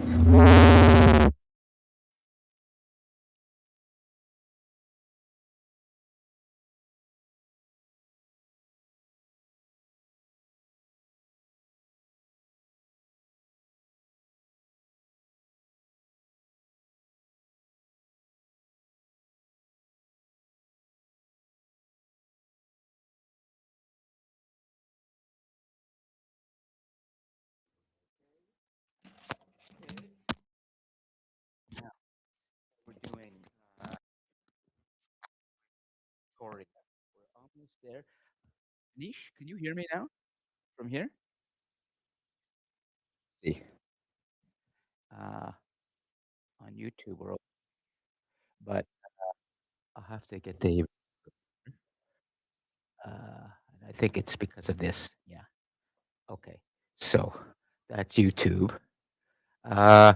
Now we're doing Corey. We're almost there. Nish, can you hear me now from here? See, uh, on YouTube, but I'll have to get the. And I think it's because of this. Yeah. Okay. So that's YouTube. Uh,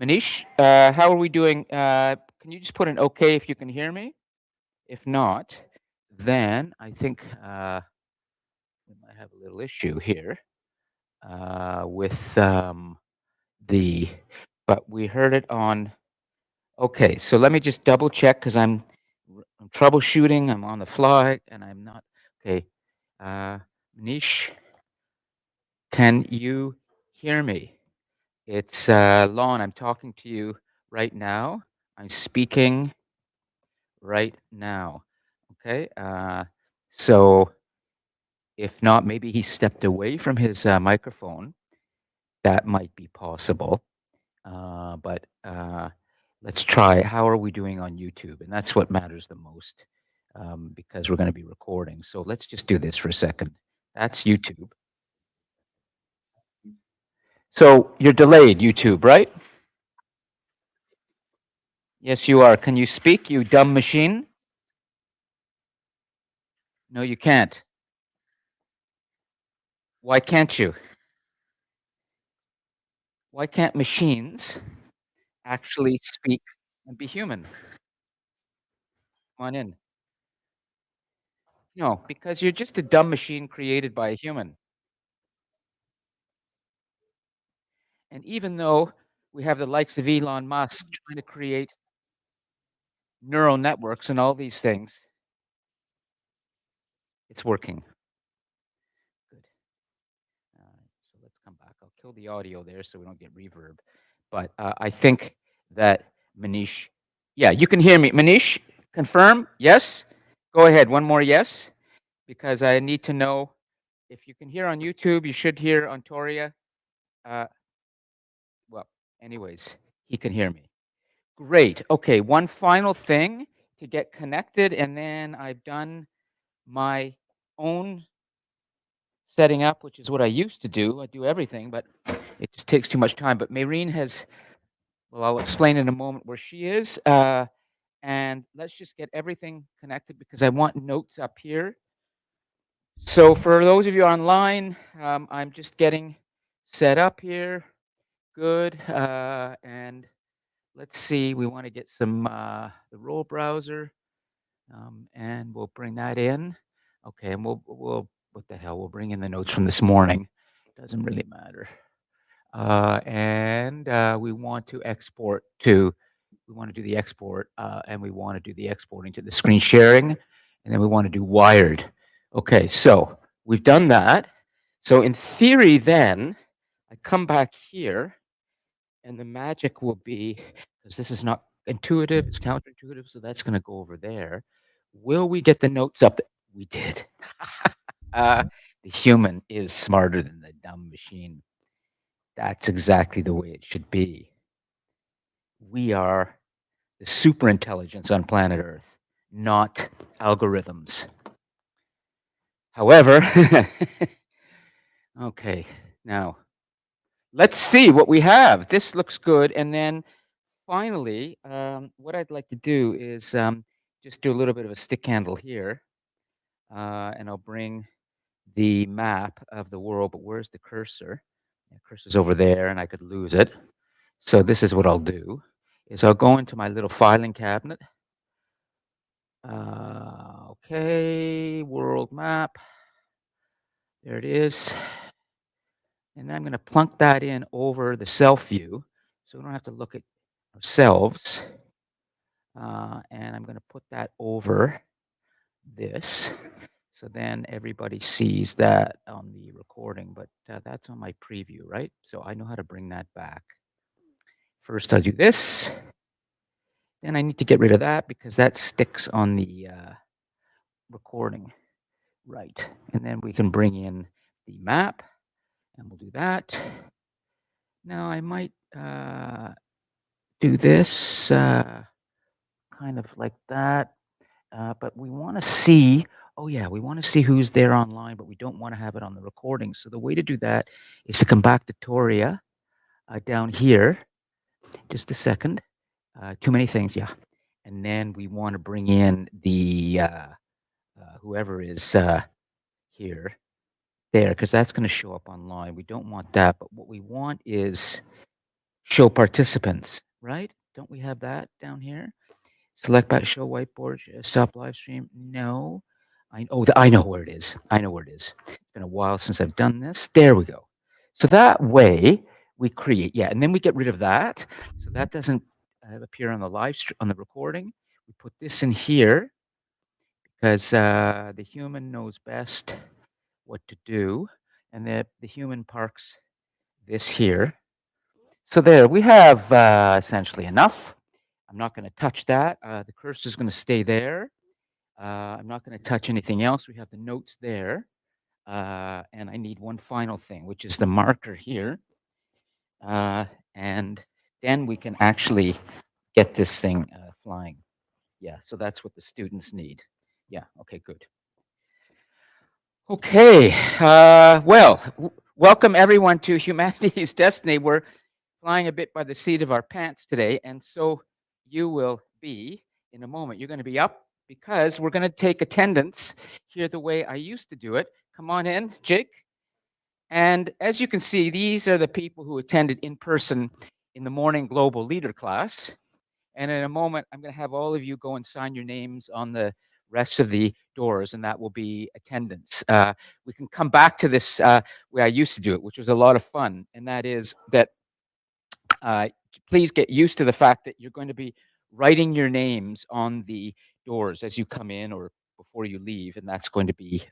Manish, how are we doing? Can you just put an okay if you can hear me? If not, then I think we might have a little issue here with the. But we heard it on. Okay, so let me just double check because I'm troubleshooting. I'm on the fly, and I'm not. Okay, Manish, can you hear me? It's Lon. I'm talking to you right now. I'm speaking right now. Okay. So if not, maybe he stepped away from his microphone. That might be possible. But let's try. How are we doing on YouTube? And that's what matters the most because we're going to be recording. So let's just do this for a second. That's YouTube. So you're delayed, YouTube, right? Yes, you are. Can you speak, you dumb machine? No, you can't. Why can't you? Why can't machines actually speak and be human? Come on in. No, because you're just a dumb machine created by a human. And even though we have the likes of Elon Musk trying to create neural networks and all these things, it's working. Good. So let's come back. I'll kill the audio there so we don't get reverb. But I think that Manish, yeah, you can hear me. Manish, confirm? Yes? Go ahead. One more yes, because I need to know if you can hear on YouTube, you should hear on Toria. Uh, well, anyways, he can hear me. Great. Okay, one final thing to get connected, and then I've done my own setting up, which is what I used to do. I do everything, but it just takes too much time. But Maureen has, well, I'll explain in a moment where she is. And let's just get everything connected because I want notes up here. So for those of you online, I'm just getting set up here. Good. And let's see, we want to get some the roll browser, and we'll bring that in. Okay, and we'll what the hell? We'll bring in the notes from this morning. Doesn't really matter. And we want to export to. We want to do the export, and we want to do the exporting to the screen sharing, and then we want to do wired. Okay, so we've done that. So in theory, then I come back here and the magic will be, because this is not intuitive, it's counterintuitive, so that's going to go over there. Will we get the notes up? We did. uh, the human is smarter than the dumb machine. That's exactly the way it should be. We are the super intelligence on planet Earth, not algorithms. However, okay, now let's see what we have. This looks good. And then finally, what I'd like to do is just do a little bit of a stick handle here, and I'll bring the map of the world, but where's the cursor? The cursor's over there, and I could lose it. So this is what I'll do, is I'll go into my little filing cabinet. Okay, world map. There it is. And I'm going to plunk that in over the self view. so we don't have to look at ourselves. And I'm going to put that over this. So then everybody sees that on the recording, but that's on my preview, right? So I know how to bring that back. First, I'll do this. Then I need to get rid of that because that sticks on the recording, right? And then we can bring in the map, and we'll do that. Now I might do this kind of like that, but we want to see. Oh yeah, we want to see who's there online, but we don't want to have it on the recording. So the way to do that is to come back to Toria down here. Just a second. Too many things, yeah. And then we want to bring in the whoever is here, there, because that's going to show up online. We don't want that, but what we want is show participants, right? Don't we have that down here? Select back, show whiteboard, stop live stream. No, I know where it is. I know where it is. It's been a while since I've done this. There we go. So that way we create, yeah, and then we get rid of that. So that doesn't appear on the live stream, on the recording. We put this in here because the human knows best what to do, and the human parks this here. So there, we have essentially enough. I'm not going to touch that. The cursor is going to stay there. I'm not going to touch anything else. We have the notes there. And I need one final thing, which is the marker here. And then we can actually get this thing flying. Yeah, so that's what the students need. Yeah, okay, good. Okay, well, welcome everyone to Humanity's Destiny. We're flying a bit by the seat of our pants today, and so you will be in a moment. You're going to be up because we're going to take attendance here the way I used to do it. Come on in, Jake. And as you can see, these are the people who attended in person in the morning global leader class. And in a moment, I'm going to have all of you go and sign your names on the rest of the doors, and that will be attendance. We can come back to this way I used to do it, which was a lot of fun, and that is that please get used to the fact that you're going to be writing your names on the doors as you come in or before you leave, and that's going to be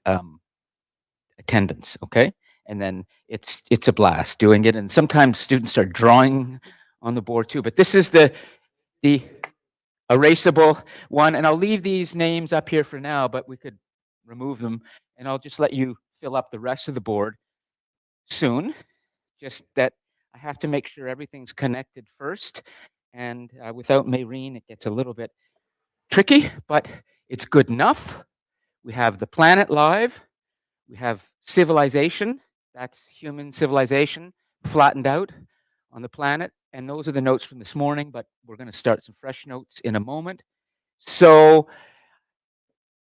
attendance, okay? And then it's a blast doing it, and sometimes students start drawing on the board too, but this is the erasable one, and I'll leave these names up here for now, but we could remove them, and I'll just let you fill up the rest of the board soon. Just that I have to make sure everything's connected first, and without Mayreen, it gets a little bit tricky, but it's good enough. We have the planet live. We have civilization. That's human civilization flattened out on the planet. And those are the notes from this morning, but we're going to start some fresh notes in a moment. So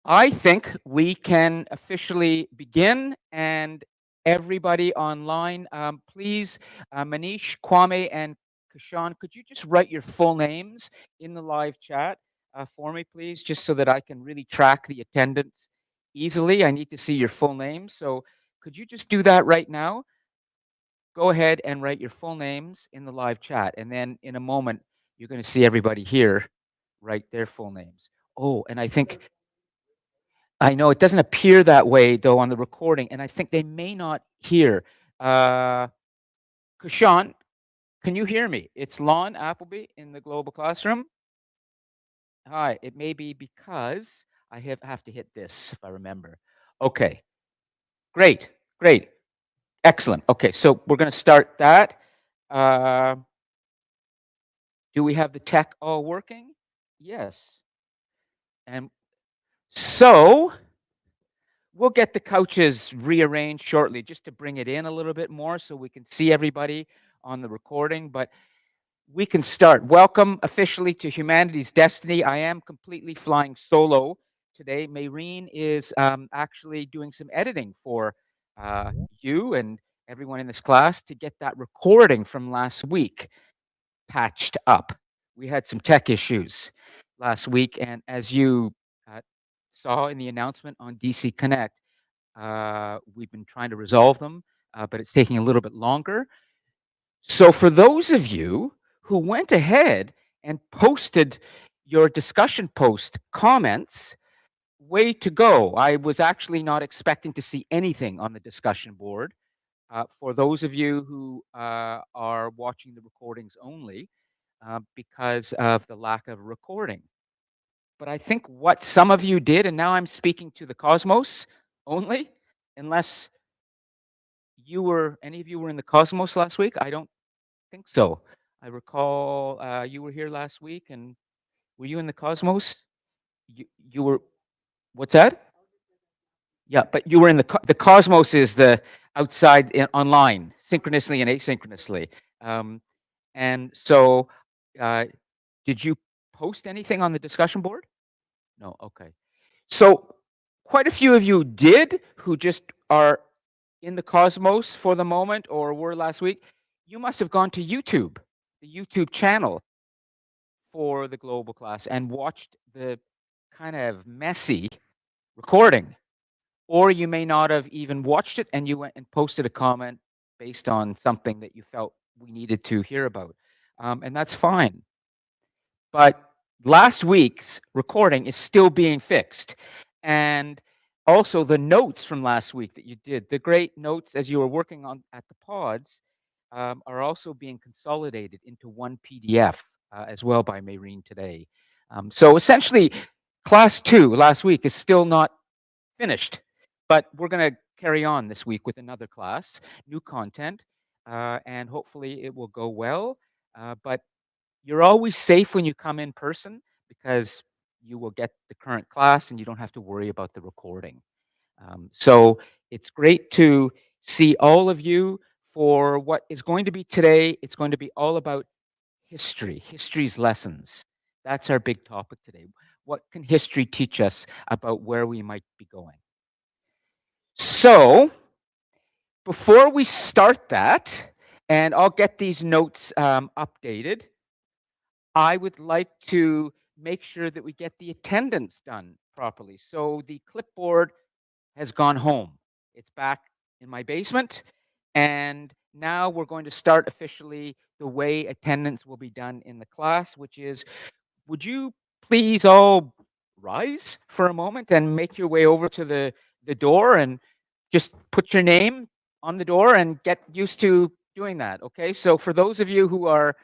I think we can officially begin, and everybody online, please, Manish, Kwame, and Kashan, could you just write your full names in the live chat for me, please, just so that I can really track the attendance easily. I need to see your full name. So could you just do that right now? Go ahead and write your full names in the live chat. And then in a moment, you're going to see everybody here write their full names. Oh, and I know it doesn't appear that way, though, on the recording, and I think they may not hear. Kashan, can you hear me? It's Lon Appleby in the Global Classroom. Hi, it may be because I have to hit this, if I remember. Okay, great, great, excellent. Okay, so we're going to start that. Do we have the tech all working? Yes. And so we'll get the couches rearranged shortly just to bring it in a little bit more so we can see everybody on the recording, but we can start. Welcome officially to Humanity's Destiny. I am completely flying solo today. Mayreen is actually doing some editing for you and everyone in this class to get that recording from last week patched up. We had some tech issues last week, and as you saw in the announcement on DC Connect, we've been trying to resolve them, but it's taking a little bit longer. So for those of you who went ahead and posted your discussion post comments. Way to go. I was actually not expecting to see anything on the discussion board. For those of you who are watching the recordings only, because of the lack of recording. But I think what some of you did, and now I'm speaking to the Cosmos only, unless any of you were in the Cosmos last week? I don't think so. I recall you were here last week, and were you in the Cosmos? You were. What's that? Yeah, but you were in the Cosmos is the outside online, synchronously and asynchronously. Um, and so, uh, did you post anything on the discussion board? No. Okay. So, quite a few of you did who just are in the Cosmos for the moment or were last week. You must have gone to YouTube, the YouTube channel for the global class, and watched the kind of messy recording. Or you may not have even watched it and you went and posted a comment based on something that you felt we needed to hear about. And that's fine. But last week's recording is still being fixed. And also the notes from last week that you did, the great notes as you were working on at the pods, are also being consolidated into one PDF as well by Maureen today. So essentially, class 2 last week is still not finished, but we're going to carry on this week with another class, new content, and hopefully it will go well. But you're always safe when you come in person because you will get the current class and you don't have to worry about the recording. So it's great to see all of you for what is going to be today. It's going to be all about history's lessons. That's our big topic today. What can history teach us about where we might be going? So before we start that, and I'll get these notes updated, I would like to make sure that we get the attendance done properly. So the clipboard has gone home. It's back in my basement. And now we're going to start officially the way attendance will be done in the class, which is, would you please all rise for a moment and make your way over to the door and just put your name on the door and get used to doing that, okay? So for those of you who are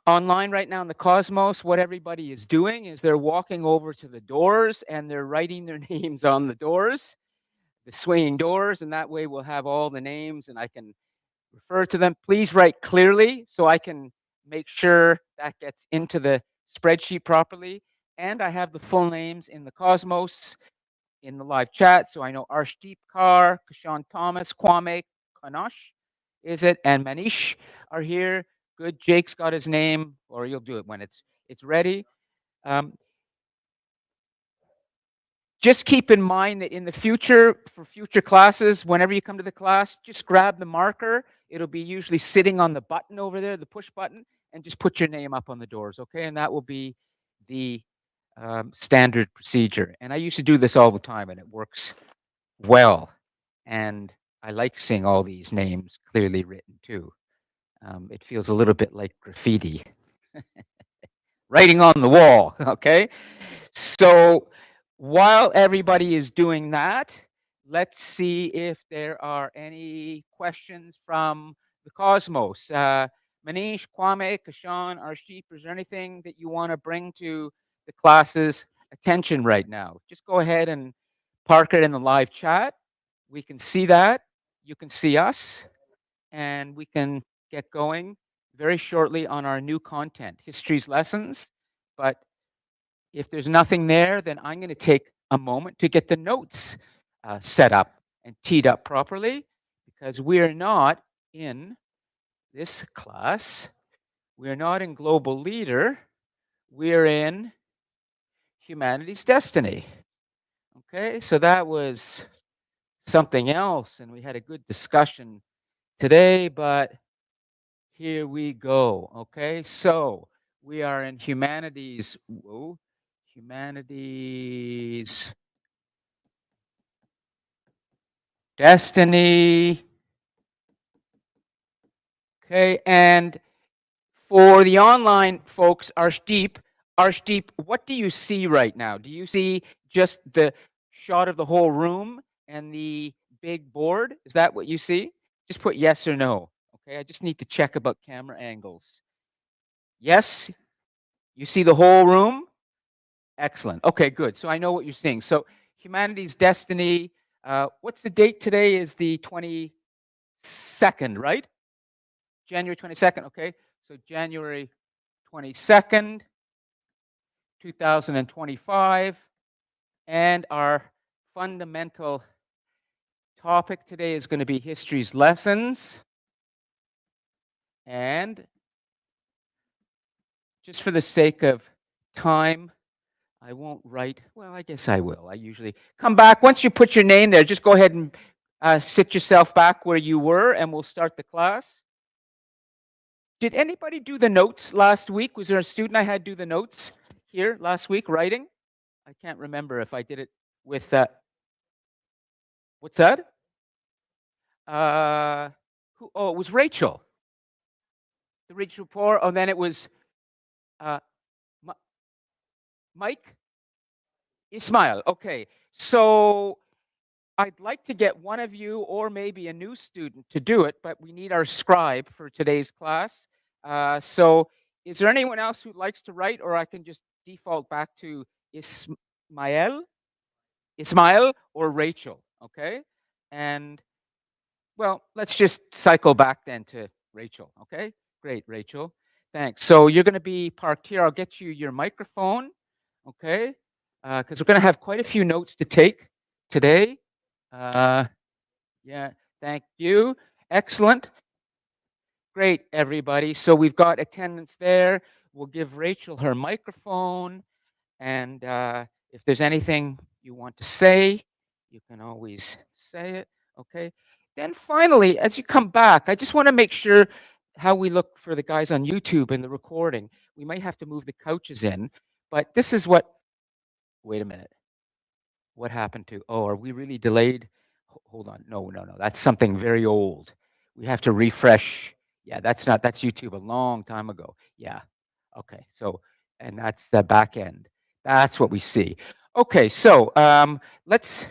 online right now in the Cosmos, what everybody is doing is they're walking over to the doors and they're writing their names on the doors, the swinging doors, and that way we'll have all the names and I can refer to them. Please write clearly so I can make sure that gets into the spreadsheet properly. And I have the full names in the Cosmos in the live chat. So I know Arshdeep Kaur, Kashan Thomas, Kwame Kanosh, is it? And Manish are here. Good. Jake's got his name, or you'll do it when it's ready. Just keep in mind that in the future, for future classes, whenever you come to the class, just grab the marker. It'll be usually sitting on the button over there, the push button, and just put your name up on the doors, okay? And that will be the standard procedure. And I used to do this all the time, and it works well. And I like seeing all these names clearly written too. It feels a little bit like graffiti. Writing on the wall, okay? So while everybody is doing that, let's see if there are any questions from the Cosmos. Manish, Kwame, Kashan, Arshdeep, is there anything that you want to bring to the class's attention right now? Just go ahead and park it in the live chat. We can see that. You can see us. And we can get going very shortly on our new content, History's Lessons. But if there's nothing there, then I'm going to take a moment to get the notes set up and teed up properly, because we are not in this class. We are not in Global Leader. We are in Humanity's Destiny. Okay, so that was something else, and we had a good discussion today, but here we go. Okay, so we are in Humanities. Humanities Destiny. Okay, and For the online folks, Arshdeep, what do you see right now? Do you see just the shot of the whole room and the big board? Is that what you see? Just put yes or no. Okay, I just need to check about camera angles. Yes, you see the whole room? Excellent. Okay, good. So I know what you're seeing. So Humanity's Destiny, what's the date today? Is the 22nd, right? January 22nd, okay. So January 22nd, 2025. And our fundamental topic today is going to be history's lessons. And just for the sake of time, I won't write. Well, I guess I will. I usually come back. Once you put your name there, just go ahead and sit yourself back where you were, and we'll start the class. Did anybody do the notes last week? Was there a student I had do the notes here last week, writing? I can't remember if I did it with what's that? Who? Oh, it was Rachel. The Rachel Poor. Oh, then it was uh, Mike Ismail. Okay, so I'd like to get one of you or maybe a new student to do it, but we need our scribe for today's class. So is there anyone else who likes to write, or I can just default back to Ismail or Rachel, okay? And well, let's just cycle back then to Rachel, okay? Great, Rachel. Thanks. So you're going to be parked here. I'll get you your microphone, okay? Because we're going to have quite a few notes to take today. Yeah, thank you. Excellent. Great, everybody. So we've got attendance there. We'll give Rachel her microphone. And if there's anything you want to say, you can always say it. Okay. Then finally, as you come back, I just want to make sure how we look for the guys on YouTube and the recording. We might have to move the couches in, but this is what. Wait a minute. What happened to? Oh, are we really delayed? Hold on. No, no, no. That's something very old. We have to refresh. Yeah, that's not. That's YouTube a long time ago. Yeah. Okay. So, and that's the back end. That's what we see. Okay. So, let's.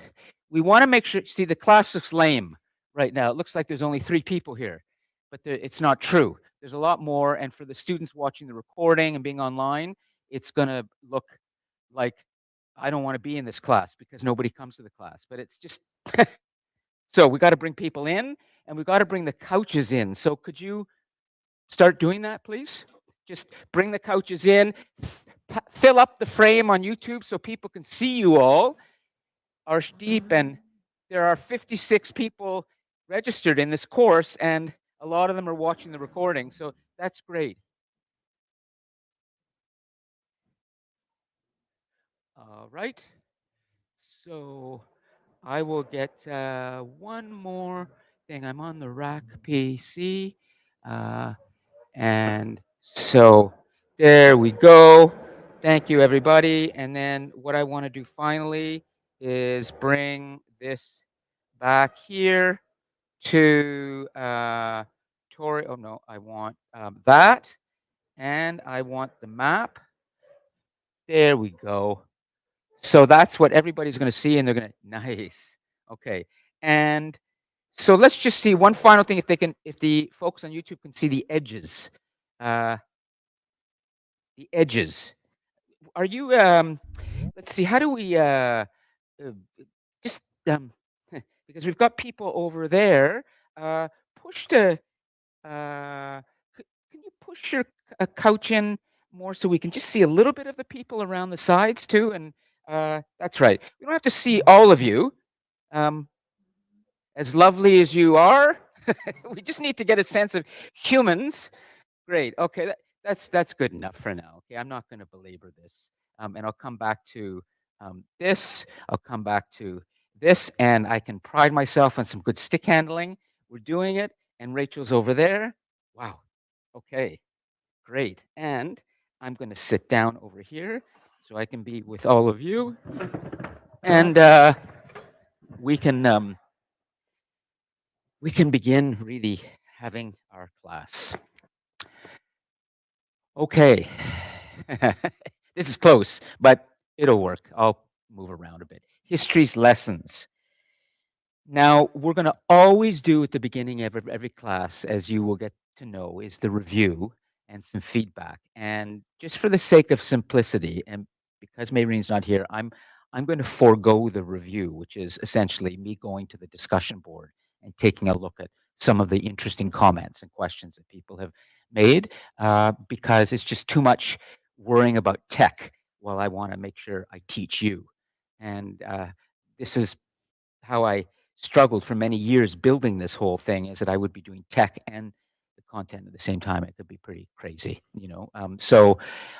We want to make sure. See, the class looks lame right now. It looks like there's only 3 people here, but it's not true. There's a lot more. And for the students watching the recording and being online, it's going to look like I don't want to be in this class because nobody comes to the class. But it's just so we got to bring people in, and we got to bring the couches in. So could you start doing that, please? Just bring the couches in, fill up the frame on YouTube so people can see you all. Arshdeep, and there are 56 people registered in this course, and a lot of them are watching the recording. So that's great. All right. So I will get one more thing. I'm on the rack PC. And so there we go. Thank you, everybody. And then what I want to do finally is bring this back here to Tori. Oh, no, I want that. And I want the map. There we go. So that's what everybody's going to see, and they're going to, nice. Okay. And so let's just see one final thing, if the folks on YouTube can see the edges. The edges. Are you, let's see, how do we, just, because we've got people over there, push the, can you push your couch in more so we can just see a little bit of the people around the sides too? And that's right. We don't have to see all of you. As lovely as you are, we just need to get a sense of humans. Great. Okay, that's good enough for now. Okay, I'm not going to belabor this, and I'll come back to this. I'll come back to this, and I can pride myself on some good stick handling. We're doing it, and Rachel's over there. Wow. Okay, great. And I'm going to sit down over here so I can be with all of you, and we can begin really having our class. Okay. This is close, but it'll work. I'll move around a bit. History's lessons. Now, we're going to always do at the beginning of every class, as you will get to know, is the review and some feedback. And just for the sake of simplicity, and because Mayrene's not here, I'm going to forego the review, which is essentially me going to the discussion board and taking a look at some of the interesting comments and questions that people have made, because it's just too much worrying about tech while I want to make sure I teach you. And this is how I struggled for many years building this whole thing, is that I would be doing tech and the content at the same time. It could be pretty crazy, you know. So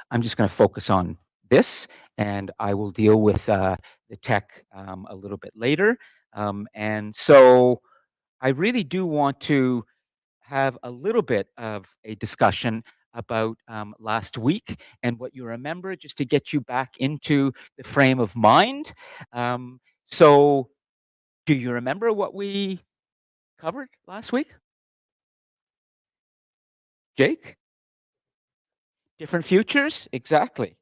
I'm just going to focus on this, and I will deal with the tech a little bit later. And so I really do want to have a little bit of a discussion about last week and what you remember, just to get you back into the frame of mind. So do you remember what we covered last week? Jake? Different futures? Exactly.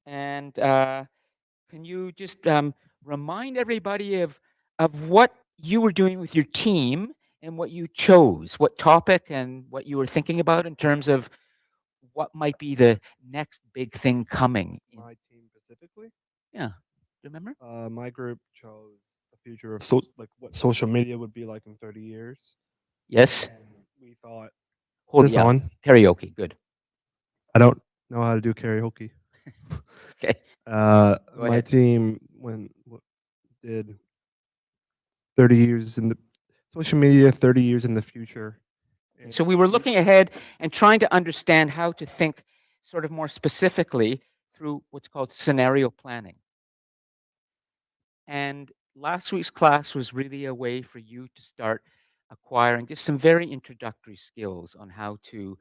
And can you just remind everybody of what you were doing with your team and what you chose, what topic and what you were thinking about in terms of what might be the next big thing coming? My team specifically, Yeah. Do you remember? my group chose the future of like what social media would be like in 30 years, Yes. and we thought, Hold this yeah. on? Karaoke. Good. I don't know how to do karaoke. Okay. Go My ahead. team did 30 years in the social media, 30 years in the future. And So we were looking ahead and trying to understand how to think sort of more specifically through what's called scenario planning. And last week's class was really a way for you to start acquiring just some very introductory skills on how to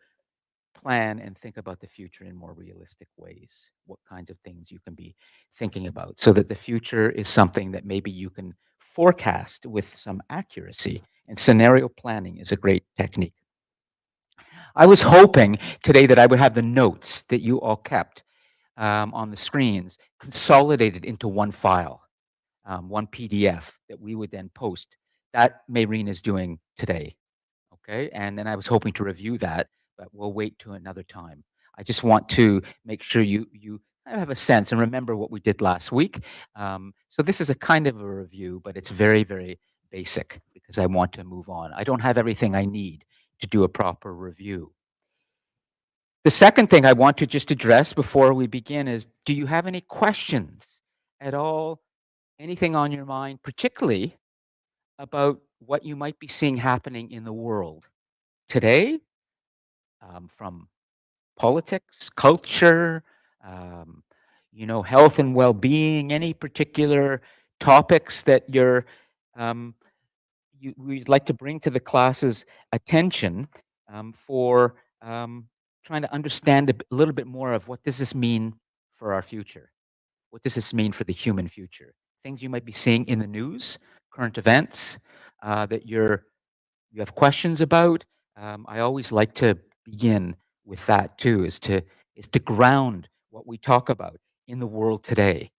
plan and think about the future in more realistic ways. What kinds of things you can be thinking about, so that the future is something that maybe you can forecast with some accuracy. And scenario planning is a great technique. I was hoping today that I would have the notes that you all kept on the screens consolidated into one file, one PDF that we would then post. That Mayreen is doing today. Okay. And then I was hoping to review that, but we'll wait to another time. I just want to make sure you kind of have a sense and remember what we did last week. So this is a kind of a review, but it's very, very basic because I want to move on. I don't have everything I need to do a proper review. The second thing I want to just address before we begin is, do you have any questions at all? Anything on your mind, particularly about what you might be seeing happening in the world today, from politics, culture, um, health and well-being, any particular topics that um, we'd like to bring to the class's attention, for trying to understand a little bit more of what does this mean for our future? What does this mean for the human future? Things you might be seeing in the news, current events, that you have questions about. I always like to begin with that too, is to ground what we talk about in the world today.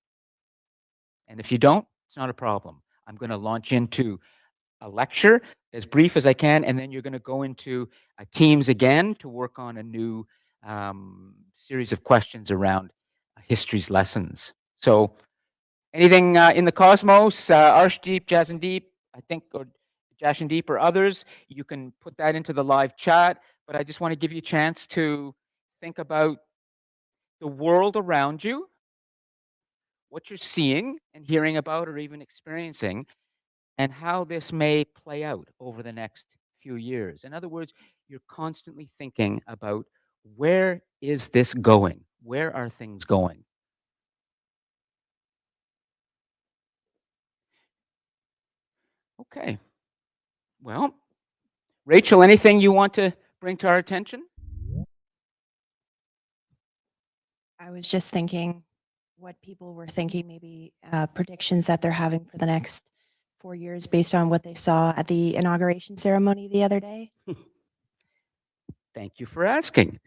And if you don't, it's not a problem. I'm going to launch into a lecture as brief as I can, and then you're going to go into teams again to work on a new series of questions around history's lessons. So anything in the cosmos, Arshdeep, Jasandeep, I think, or Jashandeep or others, you can put that into the live chat. But I just want to give you a chance to think about the world around you, what you're seeing and hearing about or even experiencing, and how this may play out over the next few years. In other words, you're constantly thinking about, where is this going? Where are things going? Okay. Well, Rachel, anything you want to bring to our attention? I was just thinking what people were thinking, maybe predictions that they're having for the next 4 years based on what they saw at the inauguration ceremony the other day. Thank you for asking.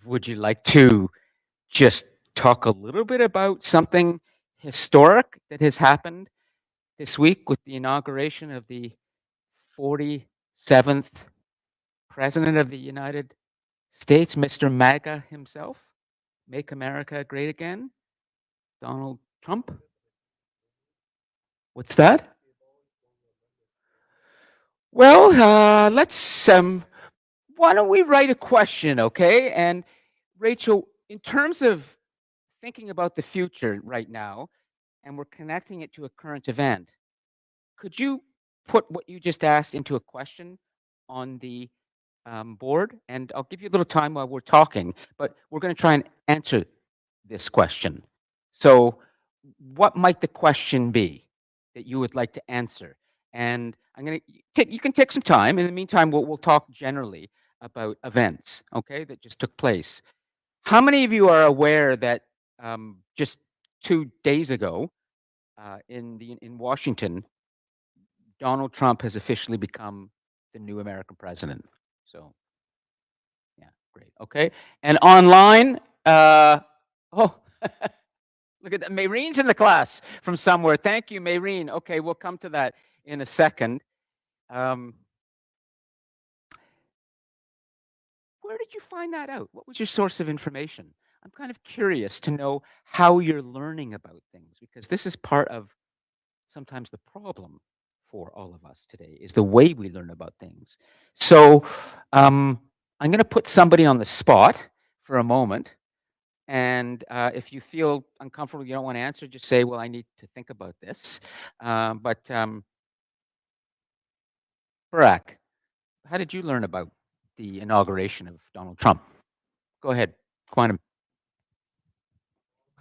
would you like to just talk a little bit about something historic that has happened this week with the inauguration of the 47th President of the United States, Mr. MAGA himself? Make America Great Again? Donald Trump? What's that? Well, let's, why don't we write a question, okay? And Rachel, in terms of thinking about the future right now, and we're connecting it to a current event, could you put what you just asked into a question on the board? And I'll give you a little time while we're talking, but we're going to try and answer this question. So, what might the question be that you would like to answer? And I'm going to take, you can take some time. In the meantime, we'll talk generally about events, okay, that just took place. How many of you are aware that just 2 days ago in Washington, Donald Trump has officially become the new American president? So, yeah, great. Okay, and online, oh, look at that. Maureen's in the class from somewhere. Thank you, Maureen. Okay, we'll come to that in a second. Where did you find that out? What was your source of information? I'm kind of curious to know how you're learning about things, because this is part of sometimes the problem for all of us today is the way we learn about things. So I'm going to put somebody on the spot for a moment. And if you feel uncomfortable, you don't want to answer, just say, well, I need to think about this. Barack, how did you learn about the inauguration of Donald Trump? Go ahead, Quantum.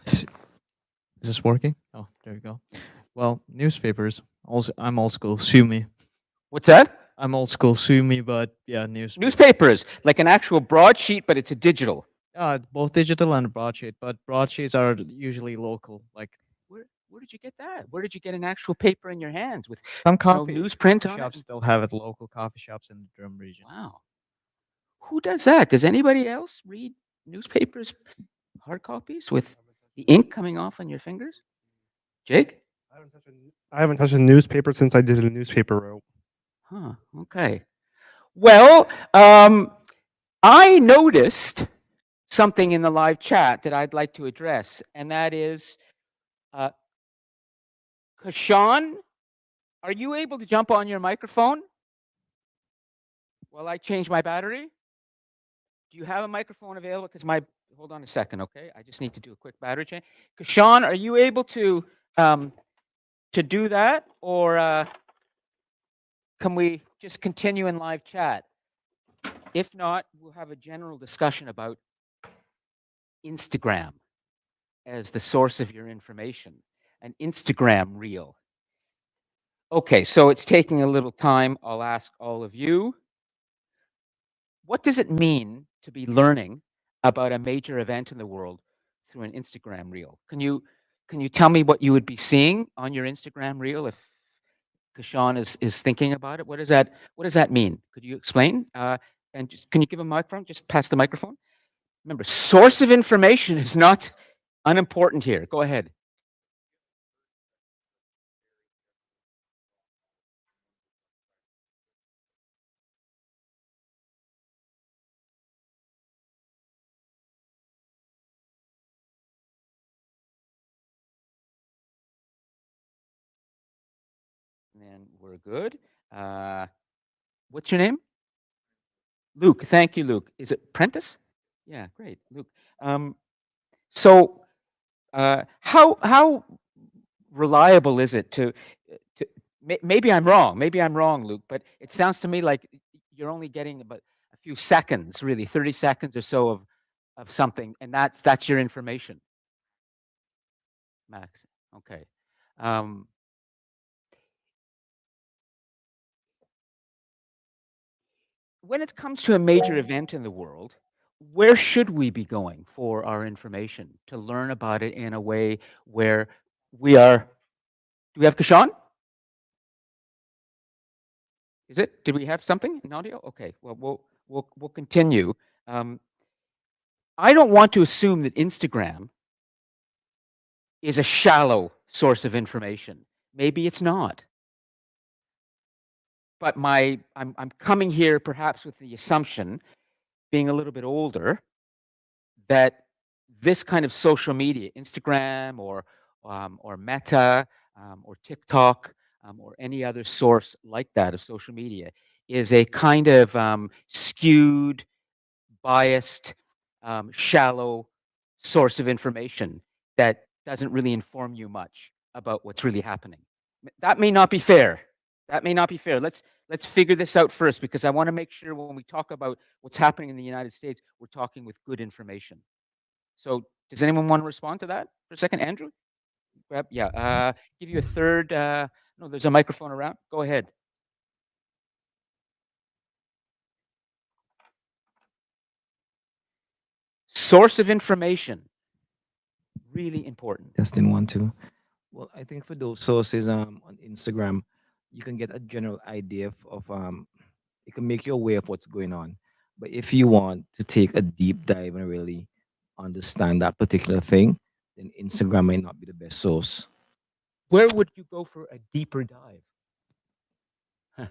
Is this working? Oh, there you go. Well, newspapers. Also, I'm old school. Sue me. What's that? I'm old school. Sue me, but yeah, Newspapers, like an actual broadsheet, but it's a digital. both digital and broadsheet, but broadsheets are usually local. Like Where did you get that? Where did you get an actual paper in your hands with some no coffee newsprint on shops it? still have it. Local coffee shops in the Durham region. Wow. Who does that? Does anybody else read newspapers, hard copies with the ink coming off on your fingers? Jake? I haven't touched a newspaper since I did a newspaper route. Huh. Okay. Well, I noticed something in the live chat that I'd like to address, and that is, Kashan, are you able to jump on your microphone while I change my battery? Do you have a microphone available? Because hold on a second, okay? I just need to do a quick battery change. Kashan, are you able to do that, or can we just continue in live chat? If not, we'll have a general discussion about Instagram as the source of your information, an Instagram reel. Okay, so it's taking a little time. I'll ask all of you. What does it mean to be learning about a major event in the world through an Instagram reel? Can you tell me what you would be seeing on your Instagram reel if Kashan is thinking about it? What does that mean? Could you explain? And just, can you give a microphone? Just pass the microphone. Remember, source of information is not unimportant here. Go ahead. And we're good. What's your name? Luke. Thank you, Luke. Is it Prentice? Yeah, great, Luke. So, how reliable is it to maybe I'm wrong. Maybe I'm wrong, Luke. But it sounds to me like you're only getting about a few seconds, really, 30 seconds or so of something, and that's your information. Max. Okay. When it comes to a major event in the world, where should we be going for our information to learn about it in a way where we are? Do we have Kashan? Is it? Did we have something in audio? Okay. Well, we'll continue. I don't want to assume that Instagram is a shallow source of information. Maybe it's not. But I'm coming here perhaps with the assumption, being a little bit older, that this kind of social media, Instagram or Meta or TikTok or any other source like that of social media, is a kind of skewed, biased, shallow source of information that doesn't really inform you much about what's really happening. That may not be fair. That may not be fair. Let's figure this out first, because I want to make sure when we talk about what's happening in the United States, we're talking with good information. So, does anyone want to respond to that for a second? Andrew? Grab, yeah. Give you a third. No, there's a microphone around. Go ahead. Source of information, really important. Testing 1 2. Well, I think for those sources on Instagram, you can get a general idea of it can make you aware of what's going on. But if you want to take a deep dive and really understand that particular thing, then Instagram might not be the best source. Where would you go for a deeper dive? Huh.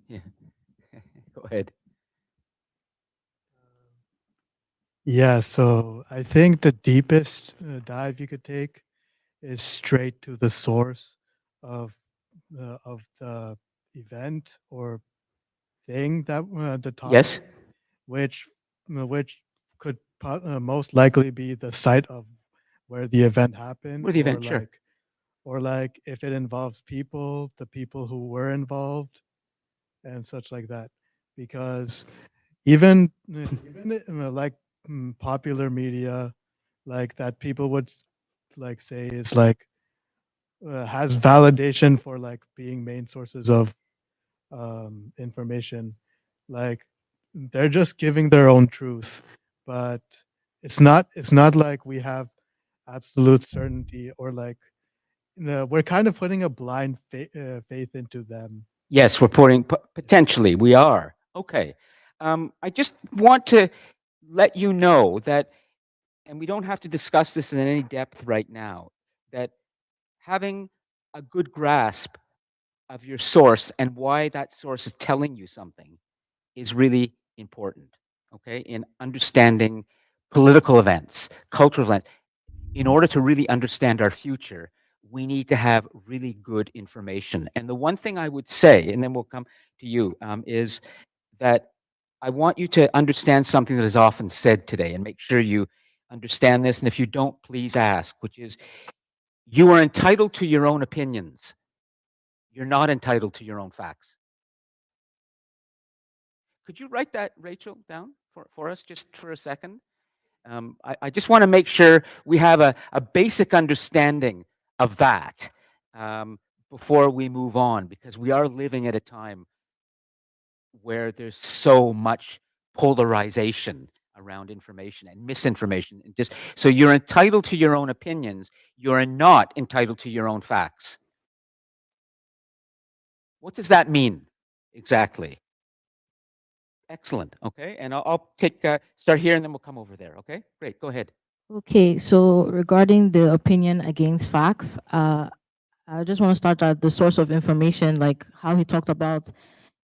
Yeah. Go ahead. Yeah, so I think the deepest dive you could take is straight to the source of the event or thing that the topic, Yes. which could most likely be the site of where the event happened, Where the event, sure. or like if it involves people, the people who were involved, and such like that, because even like popular media, like that people would like say is like has validation for like being main sources of information, like they're just giving their own truth, but it's not like we have absolute certainty, or like we're kind of putting a blind faith into them. Yes, we're putting potentially we are. Okay. I just want to let you know that, and we don't have to discuss this in any depth right now, that having a good grasp of your source and why that source is telling you something is really important. Okay, in understanding political events, cultural events, in order to really understand our future, we need to have really good information. And the one thing I would say, and then we'll come to you, is that I want you to understand something that is often said today, and make sure you understand this. And if you don't, please ask, which is you are entitled to your own opinions. You're not entitled to your own facts. Could you write that, Rachel, down for us just for a second? I just want to make sure we have a basic understanding of that before we move on, because we are living at a time where there's so much polarization around information and misinformation. And just so you're entitled to your own opinions, you're not entitled to your own facts. What does that mean exactly? Excellent. Okay, and I'll take start here, and then we'll come over there. Okay, great. Go ahead. Okay, so regarding the opinion against facts, I just want to start at the source of information, like how he talked about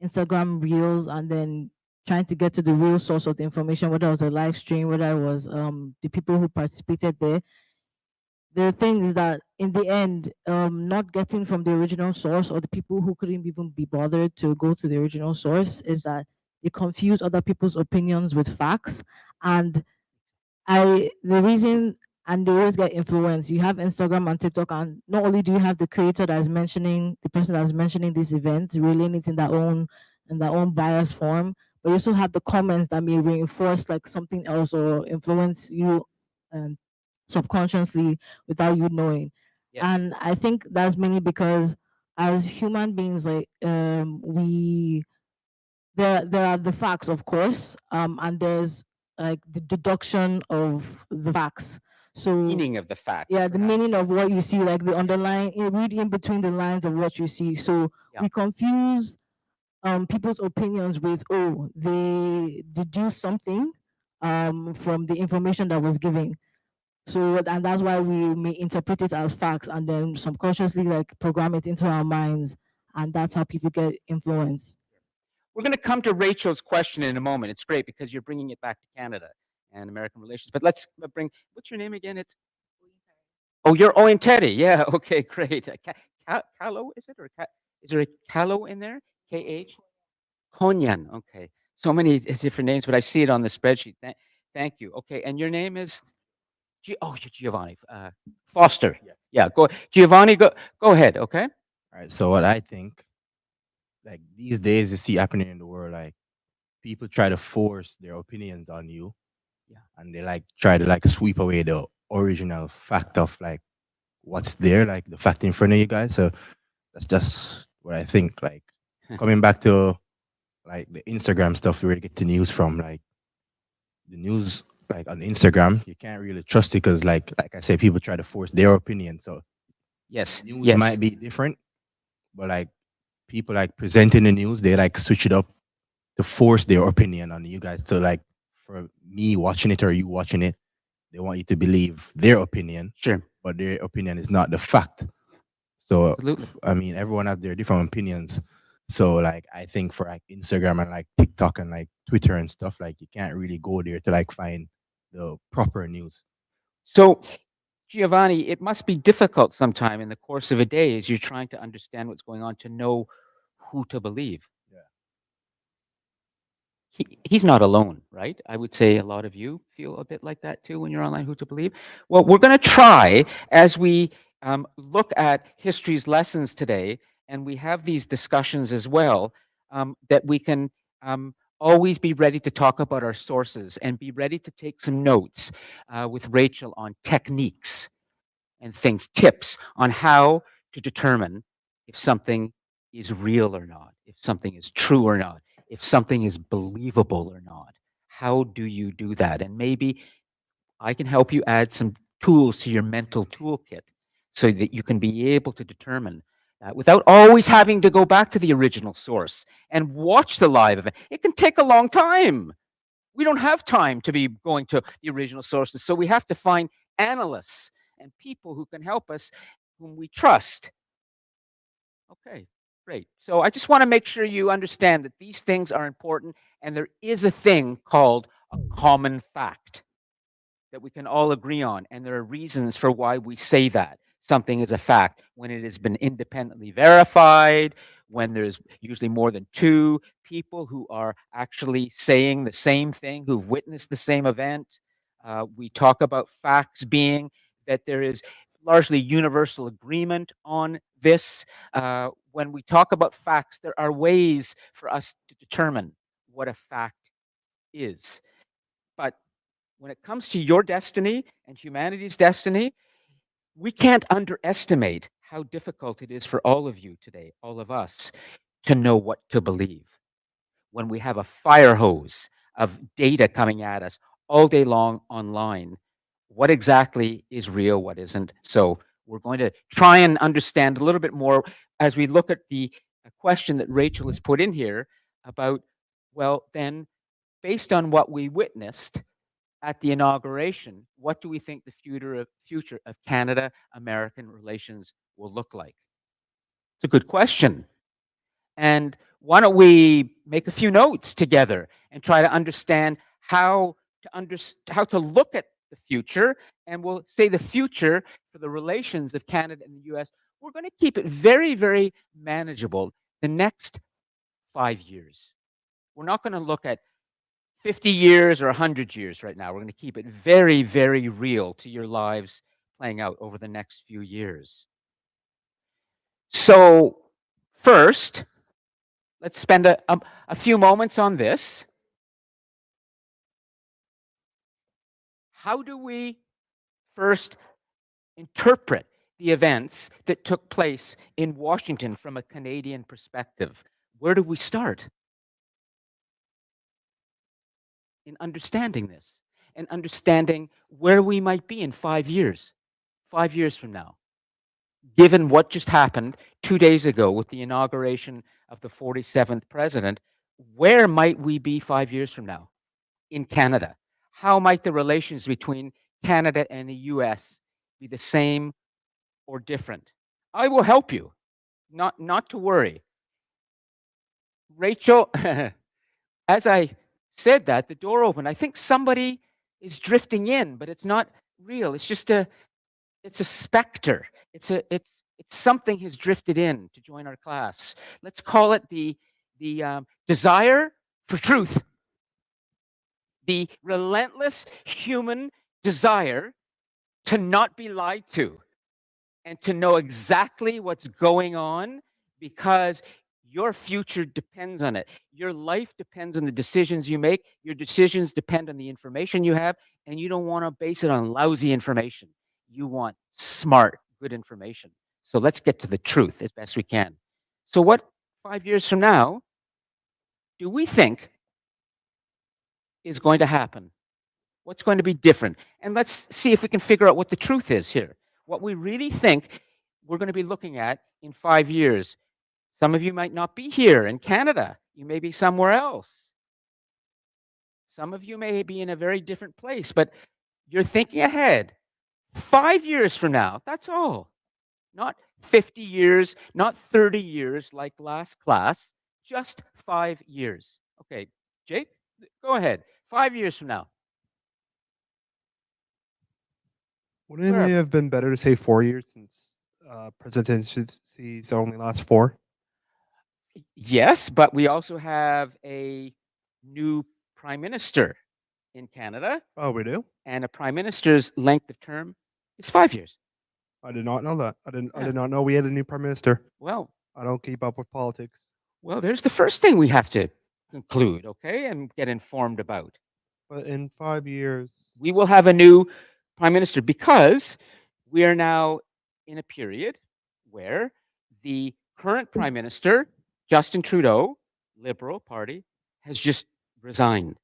Instagram Reels, and then trying to get to the real source of the information, whether it was a live stream, whether it was the people who participated there. The thing is that in the end, not getting from the original source, or the people who couldn't even be bothered to go to the original source, is that they confuse other people's opinions with facts. And the reason, and they always get influenced. You have Instagram and TikTok, and not only do you have the creator that's mentioning, the person that's mentioning this event, relaying it in their own bias form, but you also have the comments that may reinforce like something else or influence you um, subconsciously without you knowing. Yes. And I think that's mainly because as human beings, like there are the facts, of course, and there's like the deduction of the facts. So Meaning of the fact. yeah, the perhaps. meaning of what you see, like the underlying, you read in between the lines of what you see. So Yeah. we confuse people's opinions with, oh, they deduce something from the information that was given. So, and that's why we may interpret it as facts and then subconsciously like program it into our minds. And that's how people get influenced. We're going to come to Rachel's question in a moment. It's great because you're bringing it back to Canada and American relations. But let's bring, what's your name again? It's Oh, you're Owen Teddy. Yeah. Okay. Great. Callow, is it, or is there a Callow in there? KH. Konyan. Okay. So many different names, but I see it on the spreadsheet. Thank you. Okay. And your name is? You're Giovanni Foster. Yeah. Go, Giovanni. Go ahead. Okay. All right. So what I think, like these days, you see happening in the world, like people try to force their opinions on you. Yeah. And they like try to like sweep away the original fact of like what's there, like the fact in front of you guys. So that's just what I think. Like coming back to like the Instagram stuff where you get the news from, like the news like on Instagram, you can't really trust it because like I said, people try to force their opinion. So Yes. news Yes. might be different, but like people like presenting the news, they like switch it up to force their opinion on you guys. So like for me watching it or you watching it, they want you to believe their opinion, Sure. but their opinion is not the fact. So Absolutely. I mean, everyone has their different opinions. So like I think for like Instagram and like TikTok and like Twitter and stuff, like you can't really go there to like find the proper news. So, Giovanni, it must be difficult sometime in the course of a day as you're trying to understand what's going on to know who to believe. Yeah. He's not alone, right? I would say a lot of you feel a bit like that too when you're online, who to believe. Well, we're going to try as we look at history's lessons today, and we have these discussions as well, that we can always be ready to talk about our sources and be ready to take some notes with Rachel on techniques and things, tips on how to determine if something is real or not, if something is true or not, if something is believable or not. How do you do that? And maybe I can help you add some tools to your mental toolkit so that you can be able to determine without always having to go back to the original source and watch the live event. It can take a long time. We don't have time to be going to the original sources. So we have to find analysts and people who can help us, whom we trust. Okay, great. So I just want to make sure you understand that these things are important, and there is a thing called a common fact that we can all agree on, and there are reasons for why we say that something is a fact when it has been independently verified, when there's usually more than two people who are actually saying the same thing, who've witnessed the same event. We talk about facts being that there is largely universal agreement on this. When we talk about facts, there are ways for us to determine what a fact is. But when it comes to your destiny and humanity's destiny, we can't underestimate how difficult it is for all of you today, all of us, to know what to believe. When we have a fire hose of data coming at us all day long online, what exactly is real, what isn't? So we're going to try and understand a little bit more as we look at the question that Rachel has put in here about, well, then, based on what we witnessed at the inauguration, what do we think the future of Canada-American relations will look like? It's a good question. And why don't we make a few notes together and try to understand how to look at the future, and we'll say the future for the relations of Canada and the US. We're going to keep it very, very manageable the next 5 years. We're not going to look at 50 years or 100 years right now. We're going to keep it very, very real to your lives playing out over the next few years. So first, let's spend a few moments on this. How do we first interpret the events that took place in Washington from a Canadian perspective? Where do we start in understanding this and understanding where we might be in 5 years from now, given what just happened 2 days ago with the inauguration of the 47th president, where might we be 5 years from now in Canada? How might the relations between Canada and the US be the same or different? I will help you. Not to worry. Rachel, as I said that, the door opened. I think somebody is drifting in, but it's not real. It's just it's a specter. It's something has drifted in to join our class. Let's call it the desire for truth. The relentless human desire to not be lied to and to know exactly what's going on, because your future depends on it. Your life depends on the decisions you make. Your decisions depend on the information you have, and you don't want to base it on lousy information. You want smart, good information. So let's get to the truth as best we can. So what 5 years from now do we think is going to happen? What's going to be different? And let's see if we can figure out what the truth is here. What we really think we're going to be looking at in 5 years. Some of you might not be here in Canada. You may be somewhere else. Some of you may be in a very different place, but you're thinking ahead. 5 years from now, that's all. Not 50 years, not 30 years like last class, just 5 years. Okay, Jake, go ahead. 5 years from now. Wouldn't Where? it have been better to say 4 years since presidencies only last 4? Yes, but we also have a new prime minister in Canada, Oh, we do? and a prime minister's length of term is 5 years. I did not know that. I Yeah. did not know we had a new prime minister. Well, I don't keep up with politics. there's the first thing we have to conclude, okay, and get informed about. But in 5 years, We will have a new prime minister because we are now in a period where the current prime minister, Justin Trudeau, Liberal Party, has just resigned.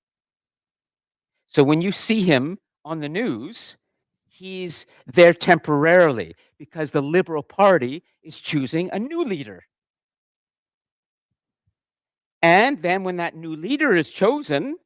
So when you see him on the news, he's there temporarily because the Liberal Party is choosing a new leader. And then when that new leader is chosen,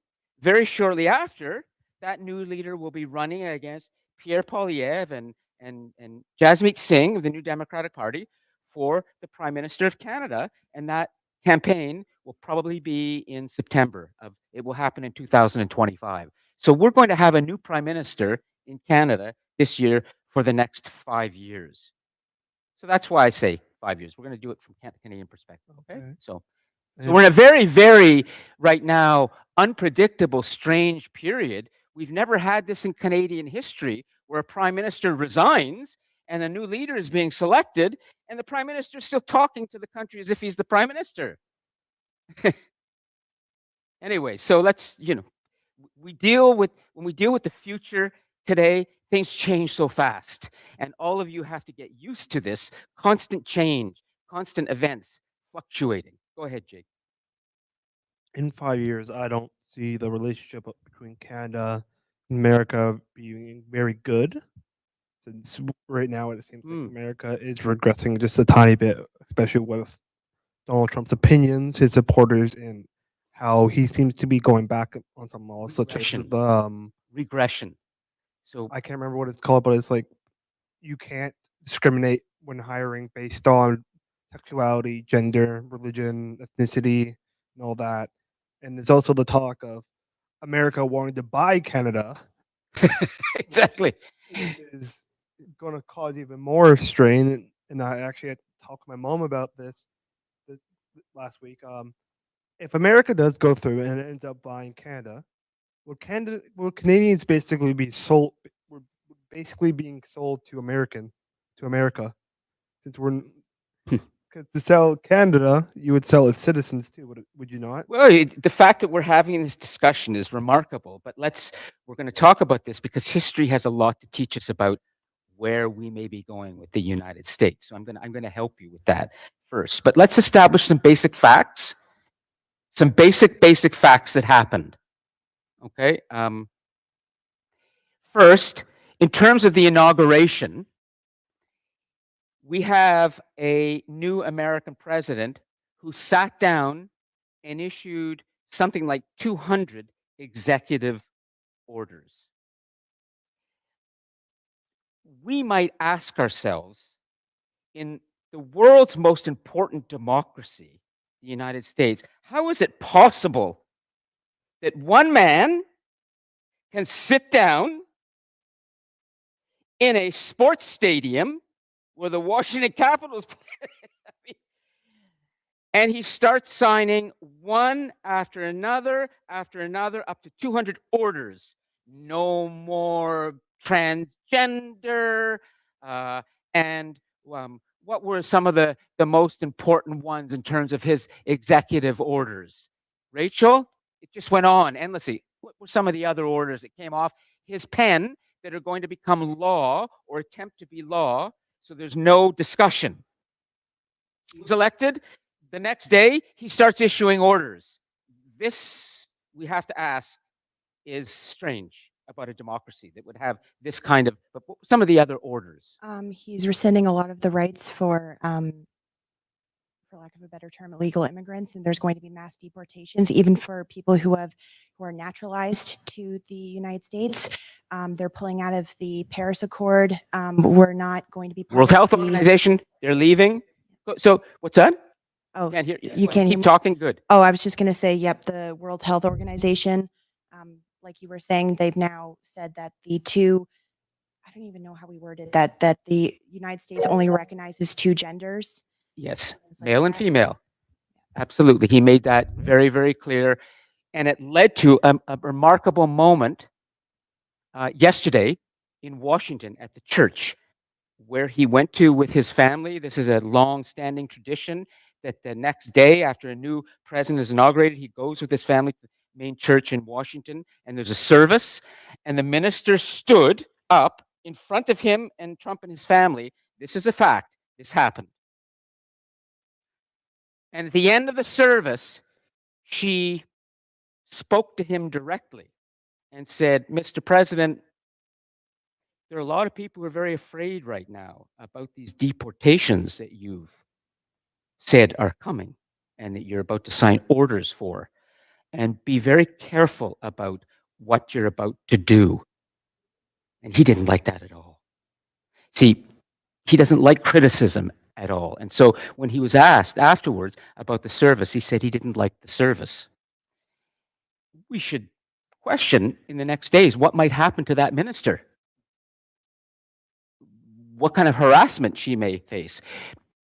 very shortly after, that new leader will be running against Pierre Poilievre and Jasmeet Singh of the New Democratic Party for the Prime Minister of Canada. And that campaign will probably be in September. It will happen in 2025. So we're going to have a new Prime Minister in Canada this year for the next 5 years. So that's why I say 5 years. We're going to do it from Canadian perspective. Okay. Okay. So and we're in a very, very, right now, unpredictable, strange period. We've never had this in Canadian history where a prime minister resigns and a new leader is being selected, and the prime minister is still talking to the country as if he's the prime minister. Anyway, so let's, when we deal with the future today, things change so fast. And all of you have to get used to this constant change, constant events fluctuating. Go ahead, Jake. in 5 years, I don't see the relationship between Canada and America being very good. Since right now it seems like America is regressing just a tiny bit, especially with Donald Trump's opinions, his supporters, and how he seems to be going back on some laws, such as Regression. the Regression. So I can't remember what it's called, but it's like you can't discriminate when hiring based on sexuality, gender, religion, ethnicity, and all that. And there's also the talk of America wanting to buy Canada, exactly. which is going to cause even more strain. And I actually had to talk to my mom about this last week. If America does go through and it ends up buying Canada, will Canadians basically be sold? We're basically being sold to America, since we're 'cause to sell Canada, you would sell its citizens too, would you not? Well, the fact that we're having this discussion is remarkable, but we're going to talk about this because history has a lot to teach us about where we may be going with the United States. So I'm going to help you with that first. But let's establish some basic facts, some basic facts that happened. Okay. First, in terms of the inauguration, we have a new American president who sat down and issued something like 200 executive orders. We might ask ourselves, in the world's most important democracy, the United States, how is it possible that one man can sit down in a sports stadium where the Washington Capitals play, and he starts signing one after another, up to 200 orders? No more transgender. And what were some of the most important ones in terms of his executive orders? Rachel, it just went on endlessly. What were some of the other orders that came off his pen that are going to become law or attempt to be law? So there's no discussion. He was elected. The next day, he starts issuing orders. This, we have to ask, is strange about a democracy that would have this kind of, but what were some of the other orders? He's rescinding a lot of the rights for lack of a better term, illegal immigrants, and there's going to be mass deportations, even for people who are naturalized to the United States. They're pulling out of the Paris Accord. We're not going to be part World of Health the- Organization, they're leaving. So what's that? Oh, Can't hear. you can't hear Keep me? talking. Good. Oh, I was just going to say, yep, the World Health Organization, like you were saying, they've now said that the two, I don't even know how we worded that the United States only recognizes two genders. Yes, Things like male and that. female. Absolutely. He made that very, very clear. And it led to a remarkable moment yesterday in Washington at the church where he went to with his family. This is a long-standing tradition that the next day after a new president is inaugurated, he goes with his family to the main church in Washington, and there's a service, and the minister stood up in front of him and Trump and his family. This is a fact. This happened. And at the end of the service, she spoke to him directly and said, "Mr. President, there are a lot of people who are very afraid right now about these deportations that you've said are coming and that you're about to sign orders for. And be very careful about what you're about to do." And he didn't like that at all. See, he doesn't like criticism at all. And so when he was asked afterwards about the service, he said he didn't like the service. We should question in the next days what might happen to that minister. What kind of harassment she may face.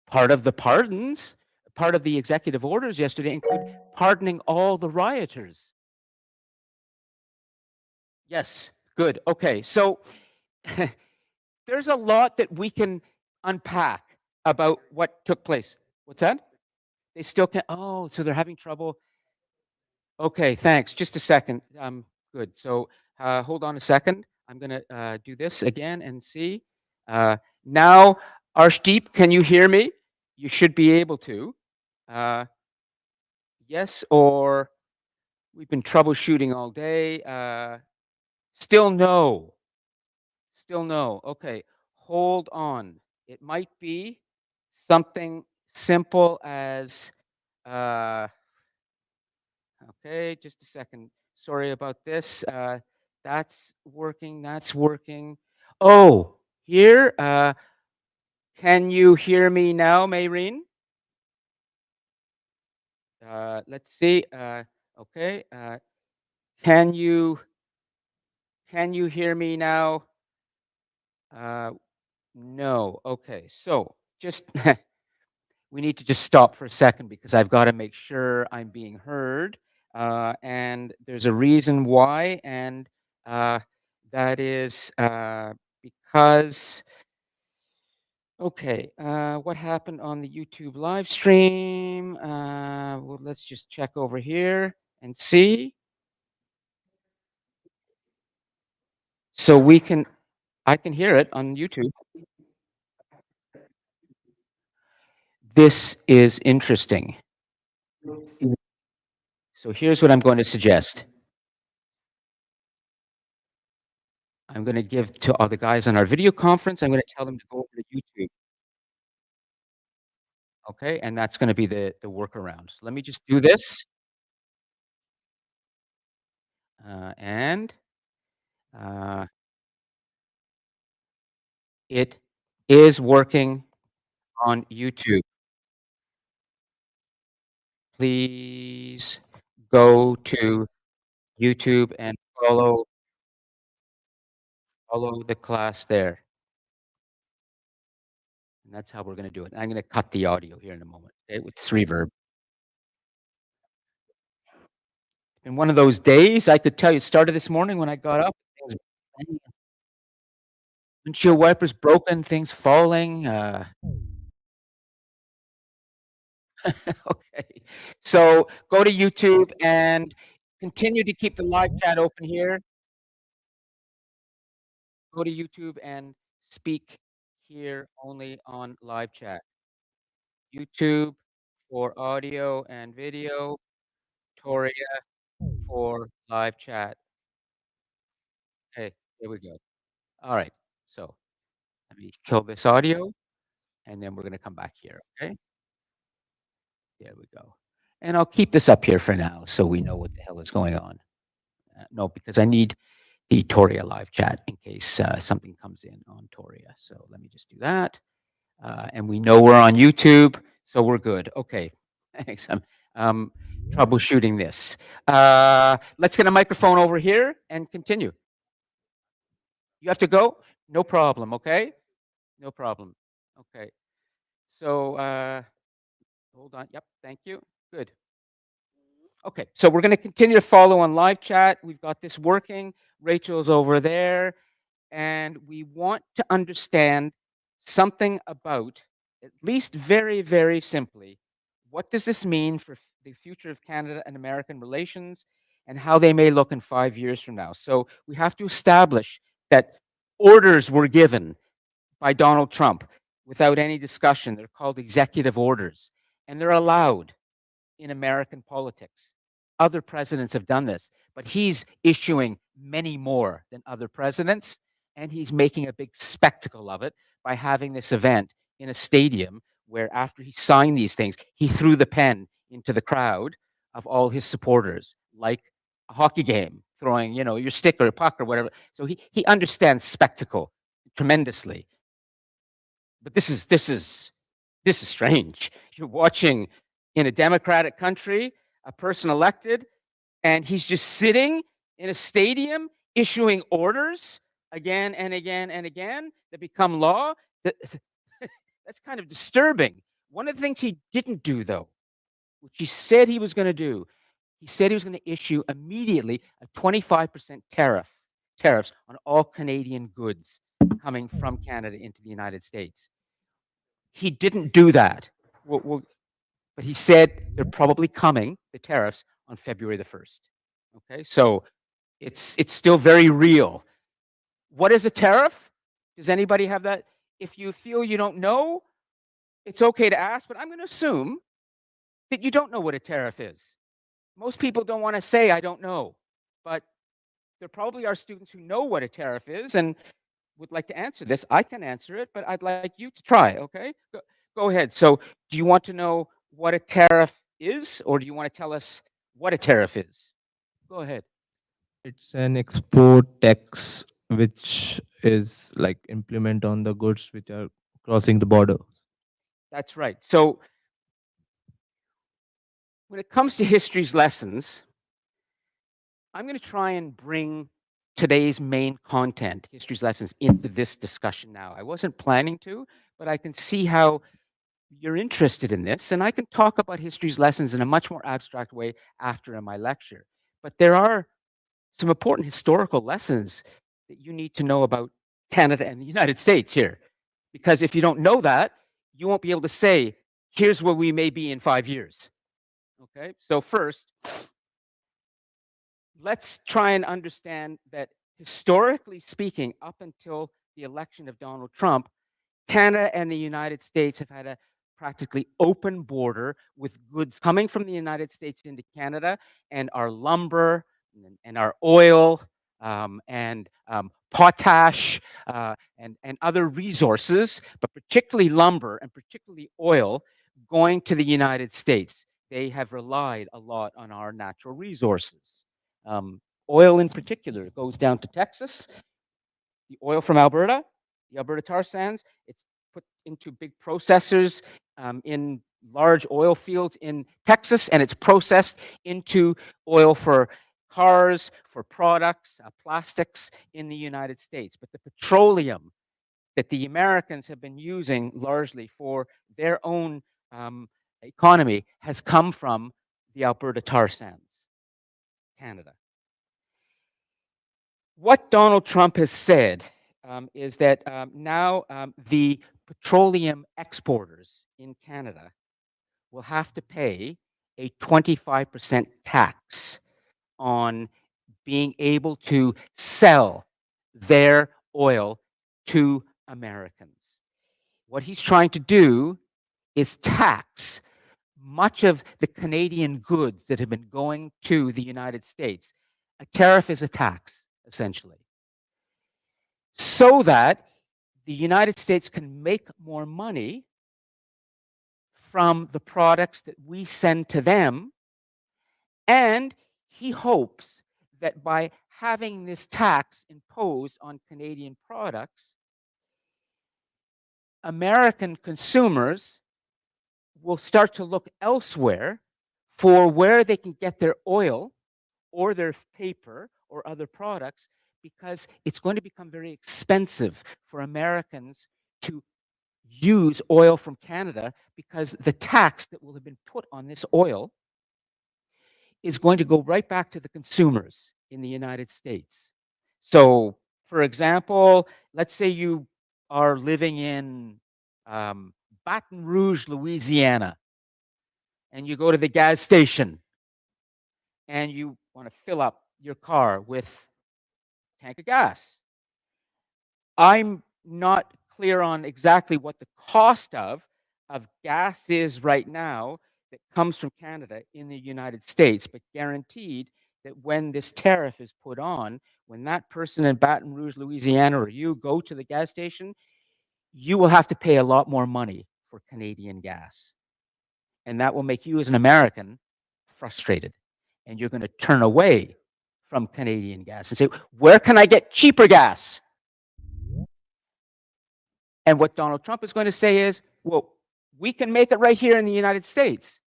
Part of the pardons, part of the executive orders yesterday include pardoning all the rioters. Yes, good. Okay, so there's a lot that we can unpack about what took place. What's that? They still can't. Oh, so they're having trouble. Okay, thanks. Just a second. Good. So hold on a second. I'm going to do this again and see. Now, Arshdeep, can you hear me? You should be able to. Yes, or we've been troubleshooting all day. Still no. Still no. Okay, hold on. It might be something simple as, okay, just a second. Sorry about this. That's working. That's working. Oh, here. Can you hear me now, Mayreen? Let's see. Okay. Can you hear me now? No. Okay. So just we need to just stop for a second because I've got to make sure I'm being heard. And there's a reason why, and that is because. Okay, what happened on the YouTube live stream? Well, let's just check over here and see. So I can hear it on YouTube. This is interesting. So here's what I'm going to suggest. I'm going to give to all the guys on our video conference, I'm going to tell them to go over to YouTube. Okay, and that's gonna be the workaround. So let me just do this. And it is working on YouTube. Please go to YouTube and follow the class there. And that's how we're gonna do it. I'm gonna cut the audio here in a moment, okay, with this reverb. In one of those days, I could tell you, it started this morning when I got up, it was raining, windshield wipers broken, things falling, okay. So go to YouTube and continue to keep the live chat open here. Go to YouTube and speak here only on live chat. YouTube for audio and video, Toria for live chat. Okay, there we go. All right. So let me kill this audio and then we're gonna come back here, okay? There we go. And I'll keep this up here for now so we know what the hell is going on. No, because I need the Toria live chat in case something comes in on Toria. So let me just do that. And we know we're on YouTube, so we're good. Okay, thanks. I'm troubleshooting this. Let's get a microphone over here and continue. You have to go? No problem, okay? No problem. Okay. So, hold on. Yep, thank you. Good. Okay, so we're going to continue to follow on live chat. We've got this working. Rachel's over there. And we want to understand something about, at least very, very simply, what does this mean for the future of Canada and American relations and how they may look in 5 years from now. So we have to establish that orders were given by Donald Trump without any discussion. They're called executive orders, and they're allowed in American politics. Other presidents have done this, but he's issuing many more than other presidents, and he's making a big spectacle of it by having this event in a stadium where after he signed these things, he threw the pen into the crowd of all his supporters, like a hockey game, throwing, you know, your stick or a puck or whatever. So he understands spectacle tremendously. But this is strange. You're watching in a democratic country, a person elected, and he's just sitting in a stadium issuing orders again and again and again that become law. That's kind of disturbing. One of the things he didn't do, though, which he said he was going to do, he said he was going to issue immediately a 25% tariffs on all Canadian goods coming from Canada into the United States. He didn't do that. But he said they're probably coming, the tariffs, on February the 1st. Okay, so it's still very real. What is a tariff? Does anybody have that? If you feel you don't know, it's okay to ask, but I'm going to assume that you don't know what a tariff is. Most people don't want to say, I don't know, but there probably are students who know what a tariff is and would like to answer this. I can answer it, but I'd like you to try, okay? Go ahead. So do you want to know what a tariff is, or do you want to tell us what a tariff is? Go ahead. It's an export tax which is like implement on the goods which are crossing the border. That's right. So when it comes to history's lessons, I'm going to try and bring today's main content, history's lessons, into this discussion now. I wasn't planning to, but I can see how you're interested in this, and I can talk about history's lessons in a much more abstract way after in my lecture. But there are some important historical lessons that you need to know about Canada and the United States here. Because if you don't know that, you won't be able to say, here's where we may be in 5 years. Okay, so first, let's try and understand that historically speaking, up until the election of Donald Trump, Canada and the United States have had a practically open border with goods coming from the United States into Canada, and our lumber and our oil and potash and other resources, but particularly lumber and particularly oil, going to the United States. They have relied a lot on our natural resources. Oil in particular goes down to Texas. The oil from Alberta, the Alberta tar sands, it's put into big processors in large oil fields in Texas, and it's processed into oil for cars, for products, plastics in the United States. But the petroleum that the Americans have been using largely for their own economy has come from the Alberta tar sands, Canada. What Donald Trump has said is that now the petroleum exporters in Canada will have to pay a 25% tax on being able to sell their oil to Americans. What he's trying to do is tax much of the Canadian goods that have been going to the United States. A tariff is a tax, essentially, so that the United States can make more money from the products that we send to them. And he hopes that by having this tax imposed on Canadian products, American consumers will start to look elsewhere for where they can get their oil or their paper or other products, because it's going to become very expensive for Americans to use oil from Canada, because the tax that will have been put on this oil is going to go right back to the consumers in the United States. So, for example, let's say you are living in Baton Rouge, Louisiana, and you go to the gas station and you want to fill up your car with a tank of gas. I'm not clear on exactly what the cost of gas is right now that comes from Canada in the United States, but guaranteed that when this tariff is put on, when that person in Baton Rouge, Louisiana, or you go to the gas station, you will have to pay a lot more money for Canadian gas. And that will make you as an American frustrated. And you're going to turn away from Canadian gas and say, where can I get cheaper gas? And what Donald Trump is going to say is, well, we can make it right here in the United States.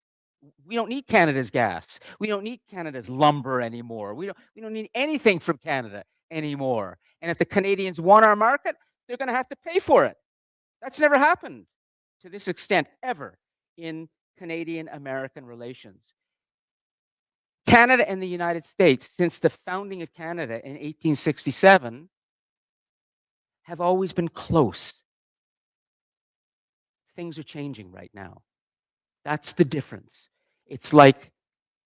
We don't need Canada's gas. We don't need Canada's lumber anymore. We don't need anything from Canada anymore. And if the Canadians want our market, they're going to have to pay for it. That's never happened to this extent ever in Canadian-American relations. Canada and the United States, since the founding of Canada in 1867, have always been close. Things are changing right now. That's the difference. It's like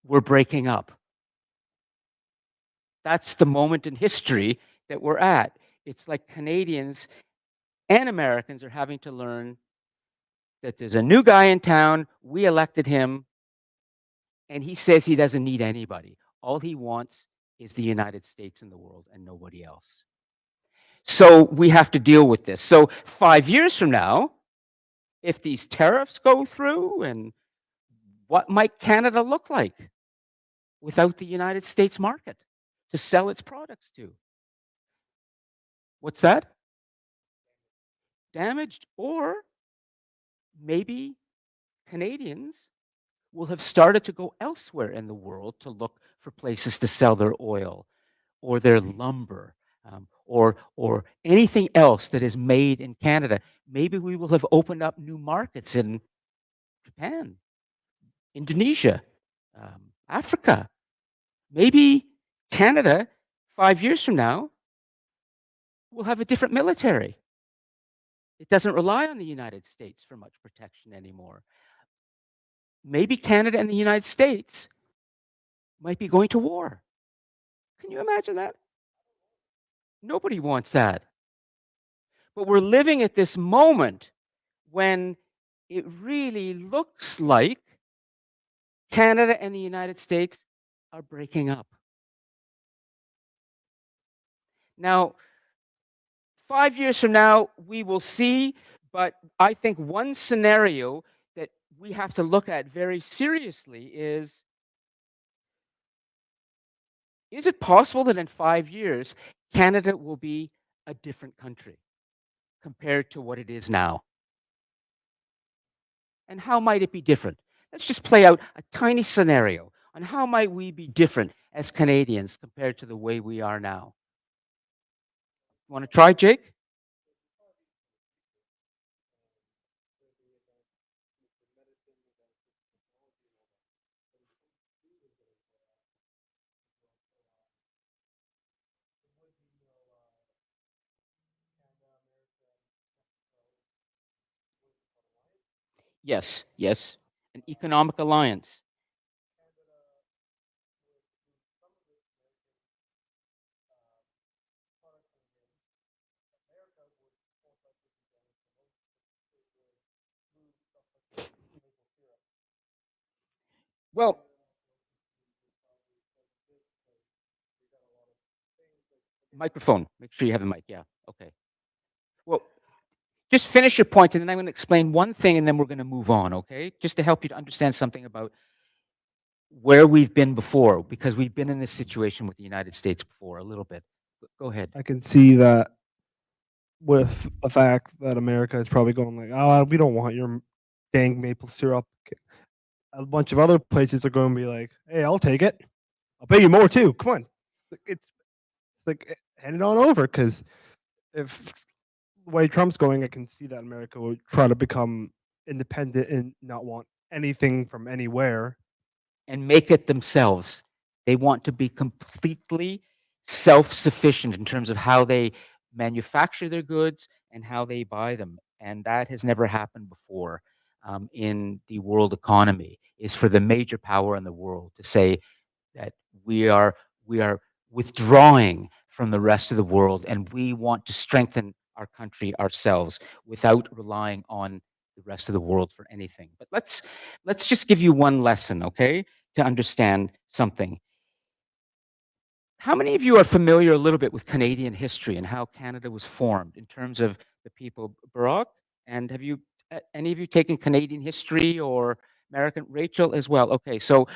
we're breaking up. That's the moment in history that we're at. It's like Canadians and Americans are having to learn that there's a new guy in town, we elected him, and he says he doesn't need anybody. All he wants is the United States and the world and nobody else. So we have to deal with this. So 5 years from now, if these tariffs go through, and what might Canada look like without the United States market to sell its products to? What's that? Damaged. Or maybe Canadians will have started to go elsewhere in the world to look for places to sell their oil or their lumber, or anything else that is made in Canada. Maybe we will have opened up new markets in Japan, Indonesia, Africa. Maybe Canada, 5 years from now, will have a different military. It doesn't rely on the United States for much protection anymore. Maybe Canada and the United States might be going to war. Can you imagine that? Nobody wants that. But we're living at this moment when it really looks like Canada and the United States are breaking up. Now, 5 years from now, we will see, but I think one scenario that we have to look at very seriously is it possible that in 5 years, Canada will be a different country compared to what it is now? And how might it be different? Let's just play out a tiny scenario on how might we be different as Canadians compared to the way we are now. Want to try, Jake? Yes, yes. An economic alliance. Well, microphone. Make sure you have the mic. Yeah. Okay. Well, just finish your point, and then I'm going to explain one thing, and then we're going to move on. Okay? Just to help you to understand something about where we've been before, because we've been in this situation with the United States before a little bit. Go ahead. I can see that with the fact that America is probably going like, oh, we don't want your dang maple syrup. A bunch of other places are going to be like, hey, I'll take it. I'll pay you more too. Come on, it's like hand it on over, because if the way Trump's going, I can see that America will try to become independent and not want anything from anywhere. And make it themselves. They want to be completely self-sufficient in terms of how they manufacture their goods and how they buy them. And that has never happened before in the world economy, is for the major power in the world to say that we are withdrawing from the rest of the world, and we want to strengthen our country ourselves without relying on the rest of the world for anything. But let's just give you one lesson, okay, to understand something. How many of you are familiar a little bit with Canadian history and how Canada was formed in terms of the people? Barack, and have you any of you taken Canadian history or American? Rachel as well. Okay, so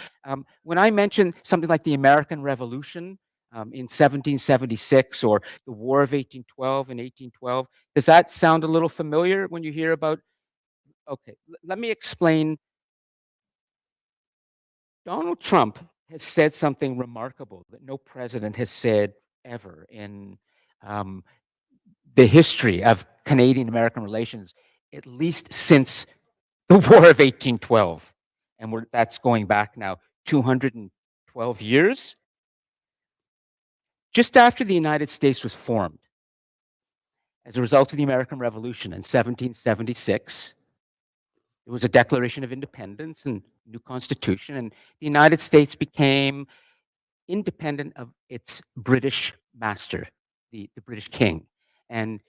when I mention something like the American Revolution in 1776 or the War of 1812 in 1812, does that sound a little familiar when you hear about? Okay, let me explain. Donald Trump has said something remarkable that no president has said ever in um, the history of Canadian-American relations, at least since the War of 1812. And that's going back now 212 years. Just after the United States was formed, as a result of the American Revolution in 1776, there was a Declaration of Independence and new Constitution, and the United States became independent of its British master, the British king, and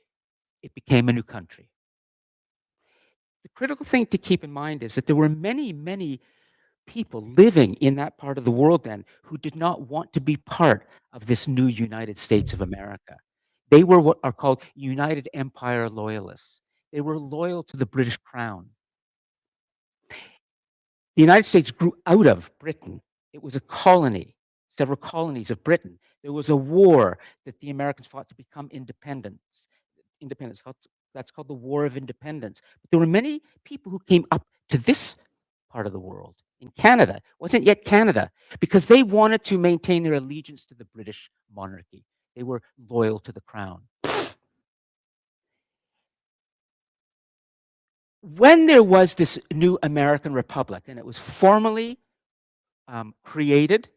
it became a new country. The critical thing to keep in mind is that there were many, many people living in that part of the world then who did not want to be part of this new United States of America. They were what are called United Empire loyalists. They were loyal to the British crown. The United States grew out of Britain. It was a colony, several colonies of Britain. There was a war that the Americans fought to become independent. That's called the War of Independence. But there were many people who came up to this part of the world in Canada. It wasn't yet Canada, because they wanted to maintain their allegiance to the British monarchy. They were loyal to the crown. When there was this new American Republic, and it was formally created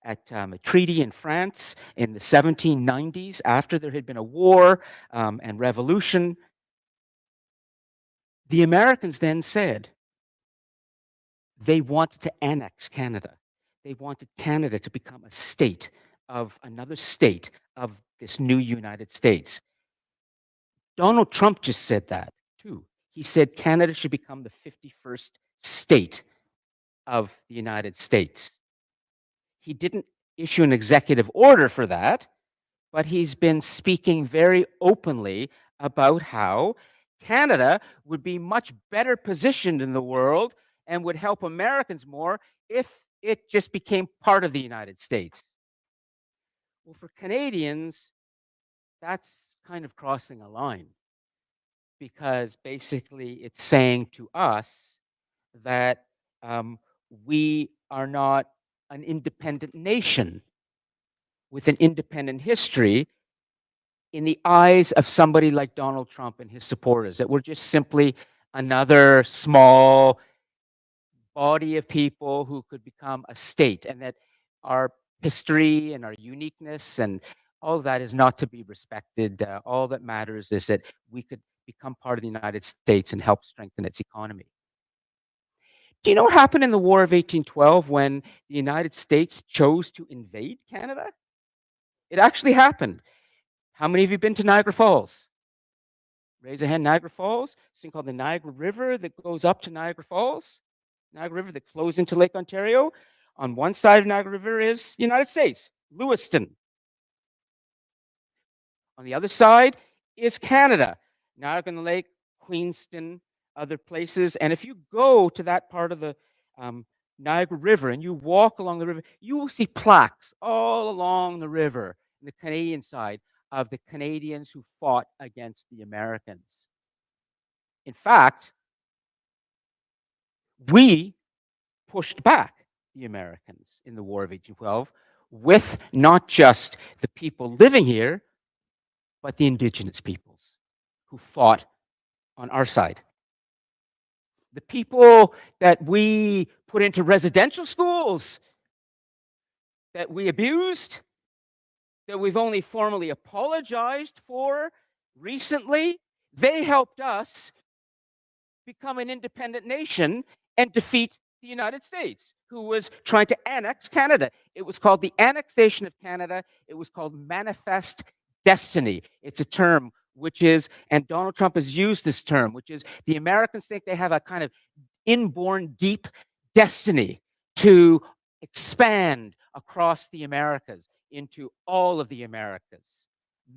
at a treaty in France in the 1790s, after there had been a war and revolution, the Americans then said they wanted to annex Canada. They wanted Canada to become a state of another state of this new United States. Donald Trump just said that too. He said Canada should become the 51st state of the United States. He didn't issue an executive order for that, but he's been speaking very openly about how Canada would be much better positioned in the world and would help Americans more if it just became part of the United States. Well, for Canadians, that's kind of crossing a line, because basically it's saying to us that we are not an independent nation with an independent history in the eyes of somebody like Donald Trump and his supporters, that we're just simply another small body of people who could become a state, and that our history and our uniqueness and all of that is not to be respected. All that matters is that we could become part of the United States and help strengthen its economy. Do you know what happened in the War of 1812 when the United States chose to invade Canada? It actually happened. How many of you been to Niagara Falls? Raise a hand. Niagara Falls, this thing called the Niagara River that goes up to Niagara Falls. Niagara River that flows into Lake Ontario. On one side of Niagara River is United States, Lewiston. On the other side is Canada, Niagara on the Lake, Queenston, other places. And if you go to that part of the Niagara River and you walk along the river, you will see plaques all along the river on the Canadian side of the Canadians who fought against the Americans. In fact, we pushed back the Americans in the War of 1812 with not just the people living here, but the indigenous peoples who fought on our side. The people that we put into residential schools, that we abused, that we've only formally apologized for recently, they helped us become an independent nation and defeat the United States, who was trying to annex Canada. It was called the annexation of Canada. It was called manifest destiny. It's a term which is, and Donald Trump has used this term, which is the Americans think they have a kind of inborn deep destiny to expand across the Americas into all of the Americas.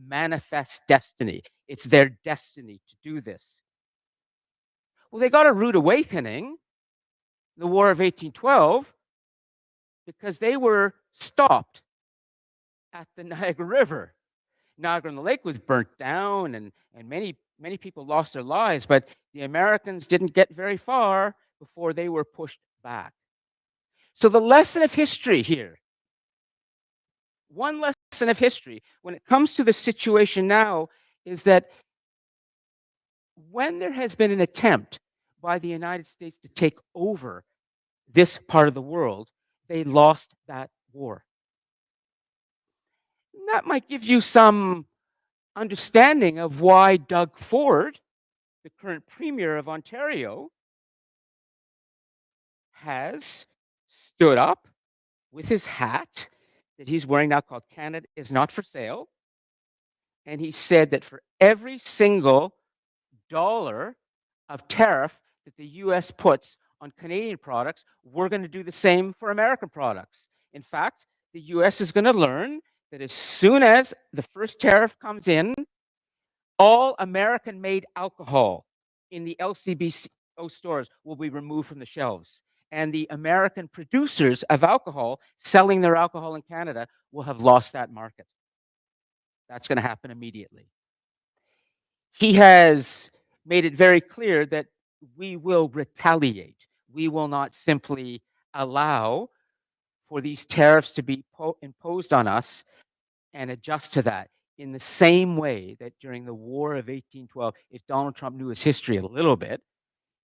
Manifest destiny. It's their destiny to do this. Well, they got a rude awakening, the War of 1812, because they were stopped at the Niagara River. Niagara on the Lake was burnt down, and many people lost their lives, but the Americans didn't get very far before they were pushed back. So the lesson of history here, one lesson of history when it comes to the situation now, is that when there has been an attempt by the United States to take over this part of the world, they lost that war. And that might give you some understanding of why Doug Ford, the current Premier of Ontario, has stood up with his hat that he's wearing now called Canada is Not for Sale. And he said that for every single dollar of tariff that the US puts on Canadian products, we're going to do the same for American products. In fact, the US is going to learn that as soon as the first tariff comes in, all American-made alcohol in the LCBO stores will be removed from the shelves. And the American producers of alcohol selling their alcohol in Canada will have lost that market. That's going to happen immediately. He has made it very clear that we will retaliate. We will not simply allow for these tariffs to be imposed on us and adjust to that in the same way that during the War of 1812, if Donald Trump knew his history a little bit,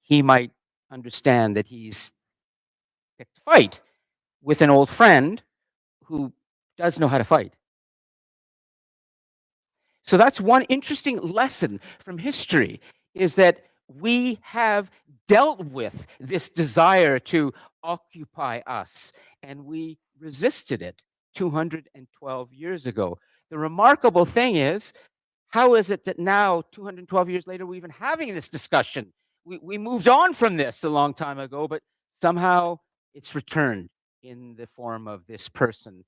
he might understand that he's picked a fight with an old friend who does know how to fight. So that's one interesting lesson from history, is that we have dealt with this desire to occupy us, and we resisted it 212 years ago. The remarkable thing is, how is it that now, 212 years later, we're even having this discussion? We moved on from this a long time ago, but somehow it's returned in the form of this person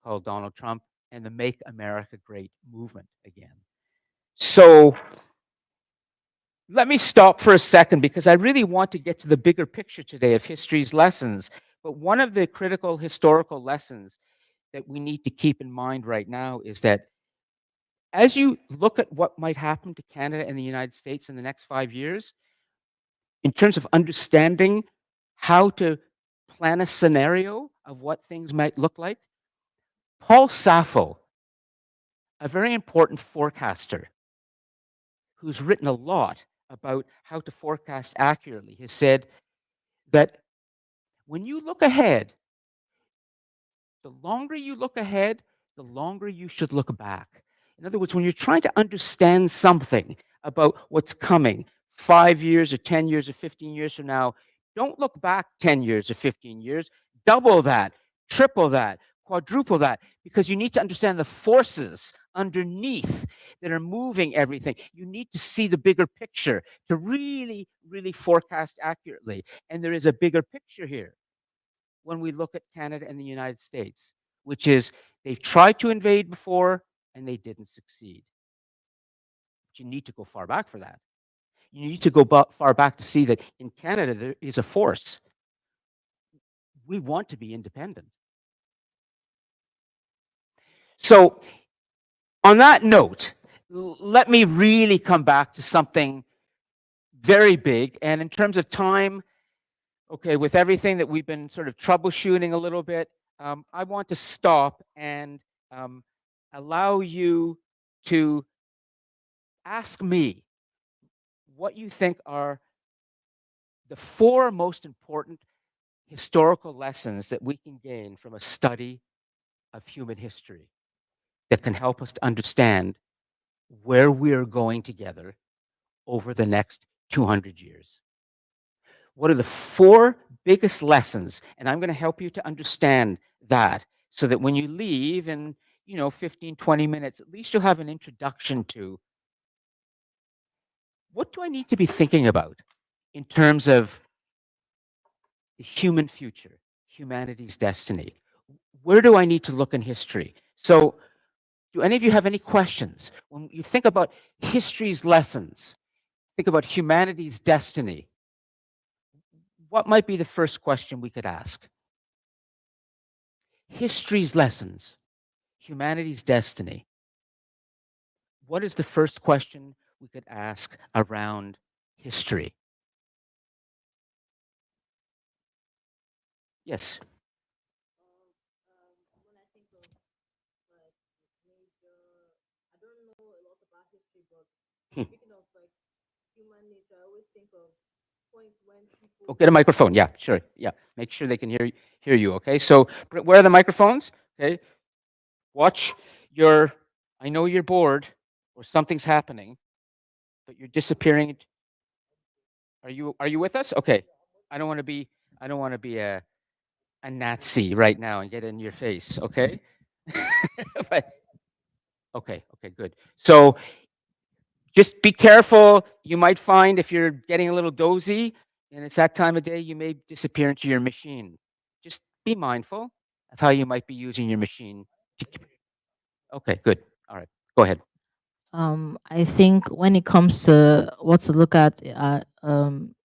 called Donald Trump and the Make America Great movement again. So let me stop for a second because I really want to get to the bigger picture today of history's lessons. But one of the critical historical lessons that we need to keep in mind right now is that as you look at what might happen to Canada and the United States in the next 5 years, in terms of understanding how to plan a scenario of what things might look like, Paul Sappho, a very important forecaster who's written a lot about how to forecast accurately, has said that when you look ahead, the longer you look ahead, the longer you should look back. In other words, when you're trying to understand something about what's coming 5 years or 10 years or 15 years from now, don't look back 10 years or 15 years. Double that, triple that, quadruple that, because you need to understand the forces underneath that are moving everything. You need to see the bigger picture to really, really forecast accurately. And there is a bigger picture here when we look at Canada and the United States, which is they've tried to invade before and they didn't succeed. But you need to go far back for that. You need to go far back to see that in Canada there is a force. We want to be independent. So, on that note, let me really come back to something very big. And in terms of time, okay, with everything that we've been sort of troubleshooting a little bit, I want to stop and allow you to ask me what you think are the 4 most important historical lessons that we can gain from a study of human history that can help us to understand where we're going together over the next 200 years. What are the 4 biggest lessons? And I'm going to help you to understand that so that when you leave in, 15, 20 minutes, at least you'll have an introduction to what do I need to be thinking about in terms of the human future, humanity's destiny? Where do I need to look in history? So, do any of you have any questions? When you think about history's lessons, think about humanity's destiny, what might be the first question we could ask? History's lessons, humanity's destiny. What is the first question we could ask around history? Yes. Hmm. Oh, get a microphone. Yeah, sure. Yeah, make sure they can hear you. Okay. So where are the microphones? Okay. Watch your. I know you're bored or something's happening, but you're disappearing. Are you with us? Okay. I don't want to be a Nazi right now and get in your face. Okay. But, okay. Good. So just be careful. You might find if you're getting a little dozy and it's that time of day, you may disappear into your machine. Just be mindful of how you might be using your machine. Okay, good. All right, go ahead. I think when it comes to what to look at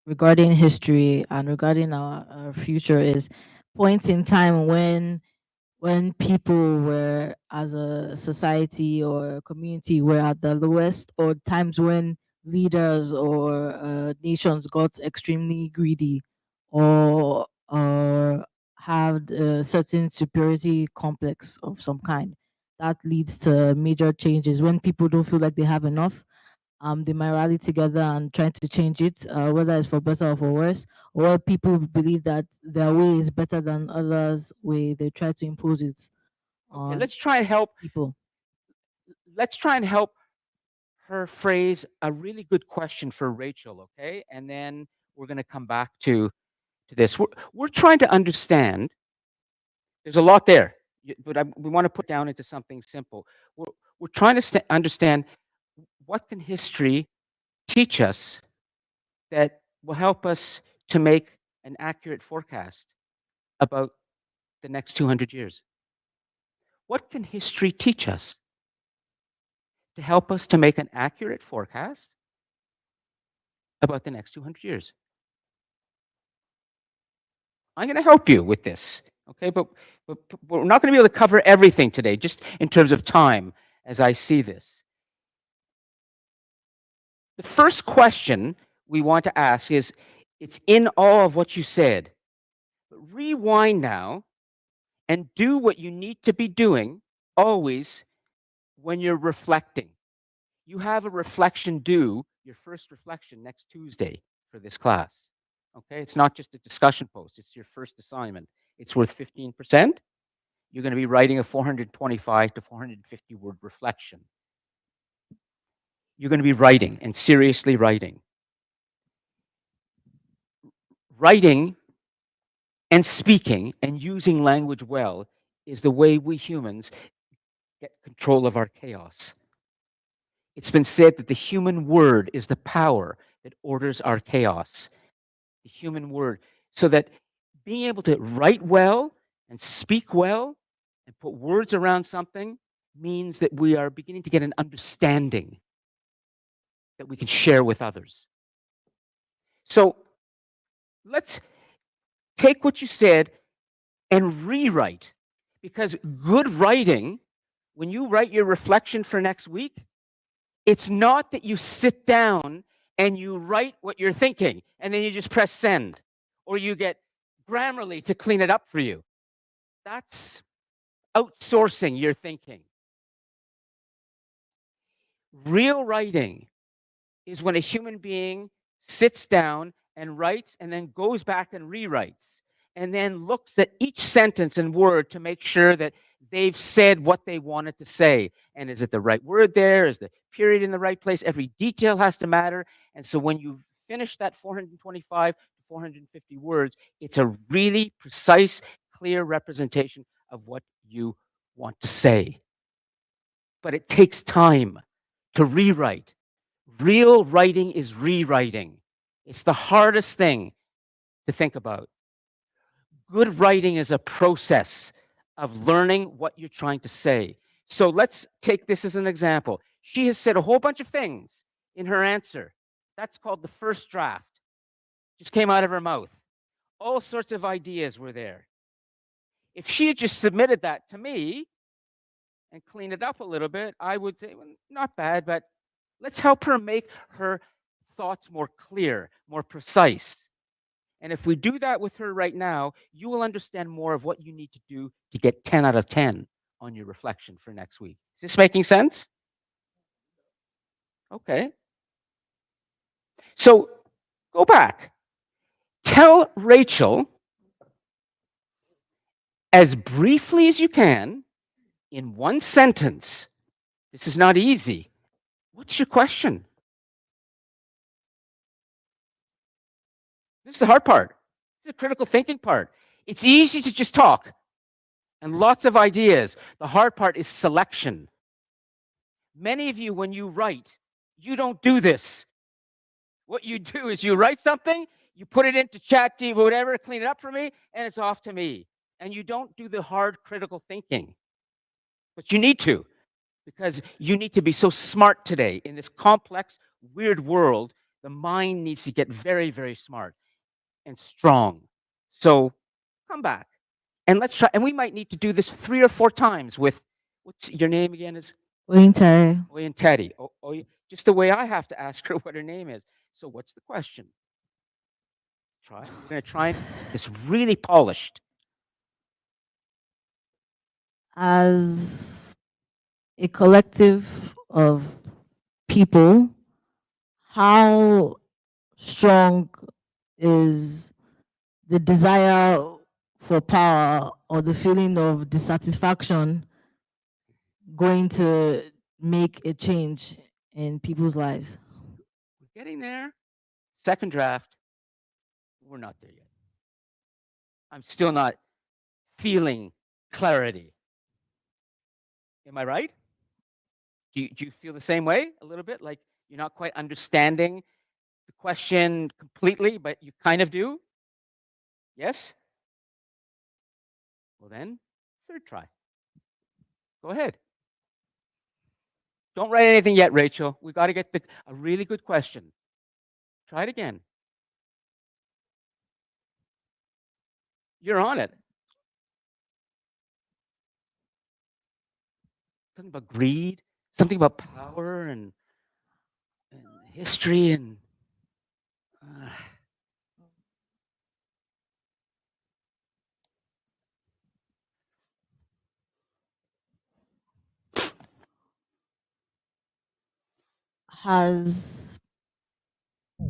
regarding history and regarding our future is points in time when people were as a society or a community were at the lowest, or times when leaders or nations got extremely greedy or had a certain superiority complex of some kind that leads to major changes when people don't feel like they have enough. They might rally together and trying to change it, whether it's for better or for worse, or people believe that their way is better than others' way. They try to impose it Okay, on let's try and help. people. Let's try and help her phrase a really good question for Rachel. Okay, and then we're going to come back to this. We're trying to understand. There's a lot there, but we want to put down into something simple. We're trying to understand what can history teach us that will help us to make an accurate forecast about the next 200 years. What can history teach us to help us to make an accurate forecast about the next 200 years. I'm going to help you with this, okay? But we're not going to be able to cover everything today, just in terms of time as I see this. The first question we want to ask is, it's in all of what you said. But rewind now and do what you need to be doing always when you're reflecting. You have a reflection due, your first reflection next Tuesday for this class. Okay, it's not just a discussion post, it's your first assignment. It's worth 15%. You're going to be writing a 425 to 450 word reflection. You're going to be writing and seriously writing. Writing and speaking and using language well is the way we humans get control of our chaos. It's been said that the human word is the power that orders our chaos. The human word. So that being able to write well and speak well and put words around something means that we are beginning to get an understanding that we can share with others. So let's take what you said and rewrite, because good writing, when you write your reflection for next week, it's not that you sit down and you write what you're thinking and then you just press send, or you get Grammarly to clean it up for you. That's outsourcing your thinking. Real writing is when a human being sits down and writes and then goes back and rewrites and then looks at each sentence and word to make sure that they've said what they wanted to say. And is it the right word there? Is the period in the right place? Every detail has to matter. And so when you finish that 425 to 450 words, it's a really precise, clear representation of what you want to say. But it takes time to rewrite. Real writing is rewriting. It's the hardest thing to think about. Good writing is a process of learning what you're trying to say. So let's take this as an example. She has said a whole bunch of things in her answer. That's called the first draft. Just came out of her mouth. All sorts of ideas were there. If she had just submitted that to me and cleaned it up a little bit, I would say, well, not bad, but let's help her make her thoughts more clear, more precise. And if we do that with her right now, you will understand more of what you need to do to get 10 out of 10 on your reflection for next week. Is this making sense? Okay. So go back. Tell Rachel, as briefly as you can, in one sentence, this is not easy. What's your question? This is the hard part. This is the critical thinking part. It's easy to just talk and lots of ideas. The hard part is selection. Many of you, when you write, you don't do this. What you do is you write something, you put it into ChatGPT, whatever, clean it up for me, and it's off to me. And you don't do the hard critical thinking. But you need to, because you need to be so smart today in this complex, weird world. The mind needs to get very, very smart and strong. So come back and let's try. And we might need to do this 3 or 4 times with, what's your name again? Is Oyintere. and Teddy. Just the way I have to ask her what her name is. So what's the question? We're going to try and it's really polished. As a collective of people, how strong is the desire for power or the feeling of dissatisfaction going to make a change in people's lives? We're getting there. Second draft. We're not there yet. I'm still not feeling clarity. Am I right? Do you feel the same way a little bit? Like you're not quite understanding the question completely, but you kind of do? Yes? Well then, third try. Go ahead. Don't write anything yet, Rachel. We got to get a really good question. Try it again. You're on it. Something about greed, something about power and history and. Uh, Has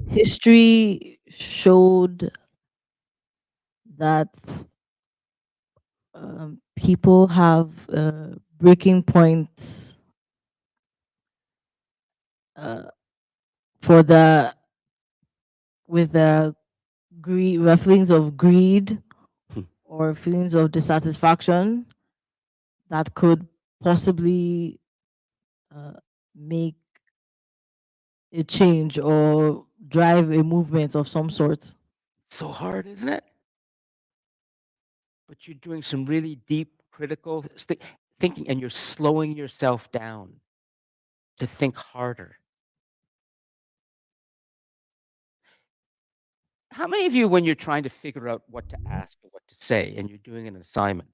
history showed that people have breaking points for the with the greed, feelings of greed Hmm. or feelings of dissatisfaction that could possibly make a change or drive a movement of some sort. so hard, isn't it? But you're doing some really deep, critical thinking, and you're slowing yourself down to think harder. How many of you, when you're trying to figure out what to ask or what to say, and you're doing an assignment,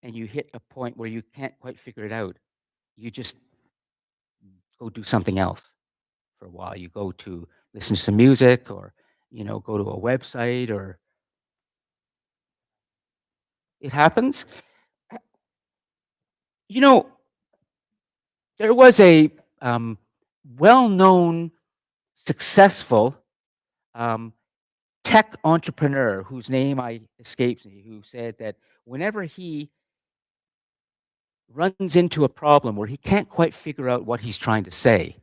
and you hit a point where you can't quite figure it out, you just go do something else for a while? You go to listen to some music, or go to a website, or it happens. You know, there was a well-known, successful tech entrepreneur whose name escapes me, who said that whenever he runs into a problem where he can't quite figure out what he's trying to say,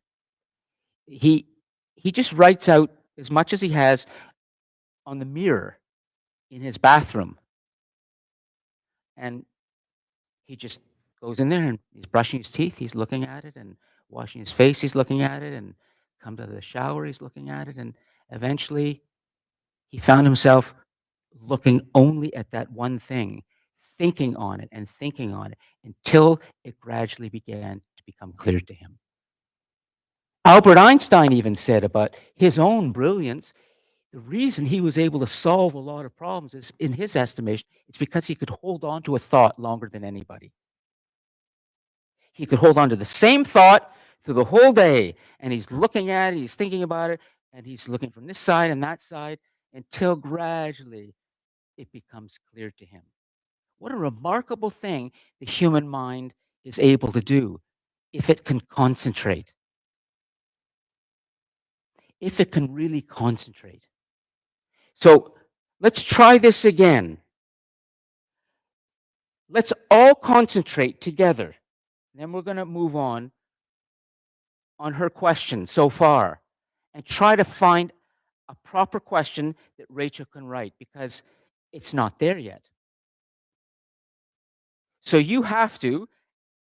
he just writes out as much as he has on the mirror in his bathroom, and he just goes in there and he's brushing his teeth, he's looking at it, and washing his face, he's looking at it, and come to the shower, he's looking at it, and eventually he found himself looking only at that one thing, thinking on it and thinking on it until it gradually began to become clear to him. Albert Einstein even said about his own brilliance, the reason he was able to solve a lot of problems is, in his estimation, it's because he could hold on to a thought longer than anybody. He could hold on to the same thought through the whole day, and he's looking at it, he's thinking about it, and he's looking from this side and that side until gradually it becomes clear to him. What a remarkable thing the human mind is able to do if it can concentrate. If it can really concentrate. So let's try this again. Let's all concentrate together. Then we're going to move on her question so far and try to find a proper question that Rachel can write, because it's not there yet. So you have to,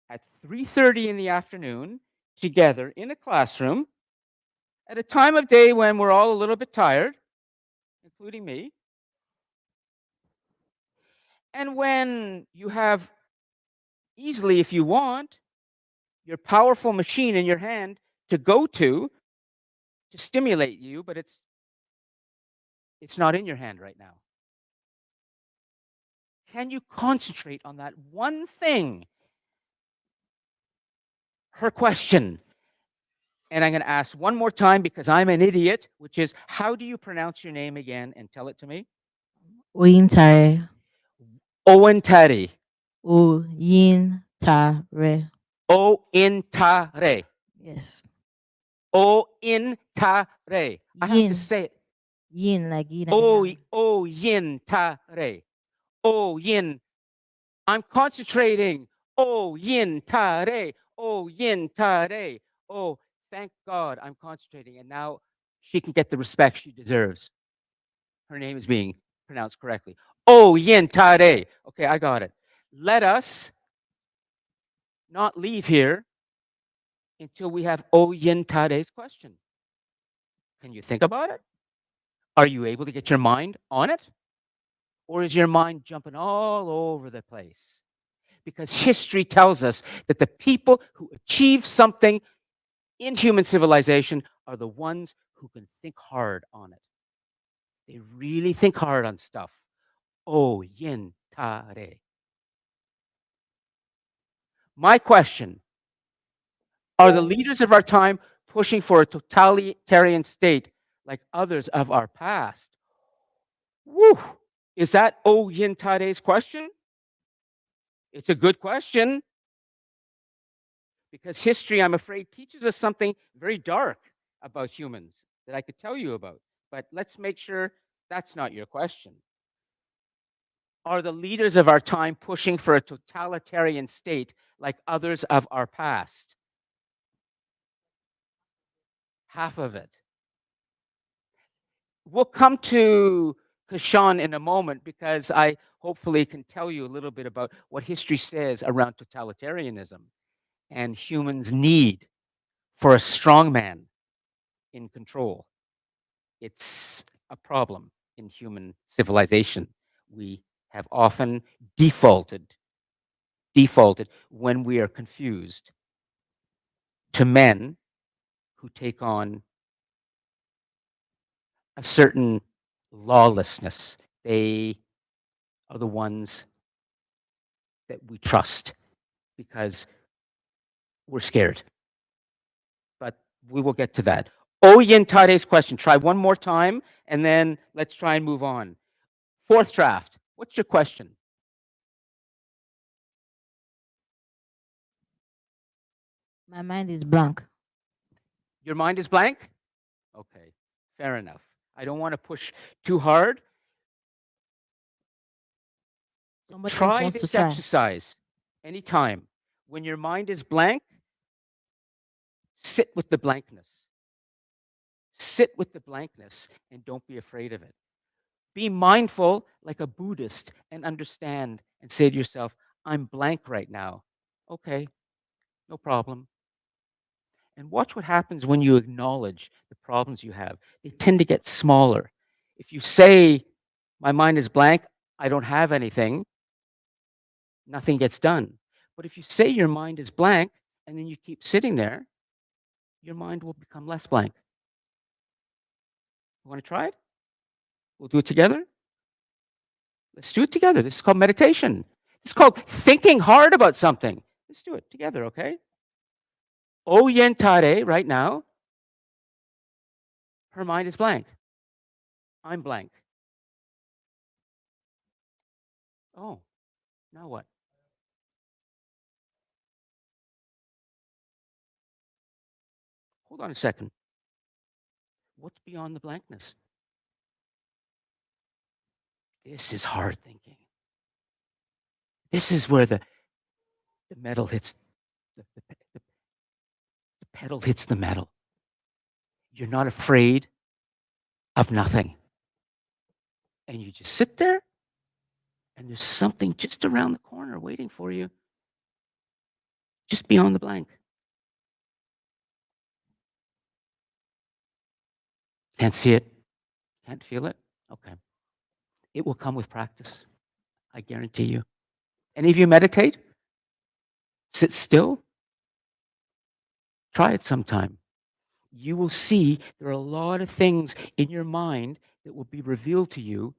at 3:30 in the afternoon, together in a classroom, at a time of day when we're all a little bit tired, including me, and when you have easily, if you want, your powerful machine in your hand to go to stimulate you, but it's not in your hand right now. Can you concentrate on that one thing? Her question. And I'm going to ask one more time because I'm an idiot, which is, how do you pronounce your name again, and tell it to me? Oyintare. Owentare. Oyintare. Owentare. Yes. Owentare. I have Yin. to say it. Yin, like yin. Oyintare. Oyin. I'm concentrating. Oyintare. Oyintare. Oh, thank God I'm concentrating. And now she can get the respect she deserves. Her name is being pronounced correctly. Oyintare. Okay, I got it. Let us not leave here until we have Oyintare's question. Can you think about it? Are you able to get your mind on it? Or is your mind jumping all over the place? Because history tells us that the people who achieve something in human civilization are the ones who can think hard on it. They really think hard on stuff. O yin ta re. My question, are the leaders of our time pushing for a totalitarian state like others of our past? Woo! Is that O yin ta re's question? It's a good question. Because history, I'm afraid, teaches us something very dark about humans that I could tell you about. But let's make sure that's not your question. Are the leaders of our time pushing for a totalitarian state like others of our past? Half of it. We'll come to Kashan in a moment because I hopefully can tell you a little bit about what history says around totalitarianism and humans' need for a strong man in control. It's a problem in human civilization. We have often defaulted when we are confused to men who take on a certain lawlessness. They are the ones that we trust because we're scared. But we will get to that. Oyen Tade's question. Try one more time, and then let's try and move on. Fourth draft. What's your question? My mind is blank. Your mind is blank? Okay, fair enough. I don't want to push too hard. Somebody else Try wants to this try. exercise anytime. When your mind is blank, sit with the blankness. Sit with the blankness and don't be afraid of it. Be mindful like a Buddhist and understand and say to yourself, I'm blank right now. Okay, no problem. And watch what happens when you acknowledge the problems you have. They tend to get smaller. If you say, my mind is blank, I don't have anything, nothing gets done. But if you say your mind is blank and then you keep sitting there, your mind will become less blank. You want to try it? We'll do it together. Let's do it together. This is called meditation. This is called thinking hard about something. Let's do it together, okay? Oyen Tare, right now, her mind is blank. I'm blank. Oh, now what? Hold on a second. What's beyond the blankness? This is hard thinking. This is where the metal hits, the pedal hits the metal. You're not afraid of nothing. And you just sit there, and there's something just around the corner waiting for you, just beyond the blank. Can't see it? Can't feel it? Okay. It will come with practice. I guarantee you. Any of you meditate? Sit still? Try it sometime. You will see there are a lot of things in your mind that will be revealed to you,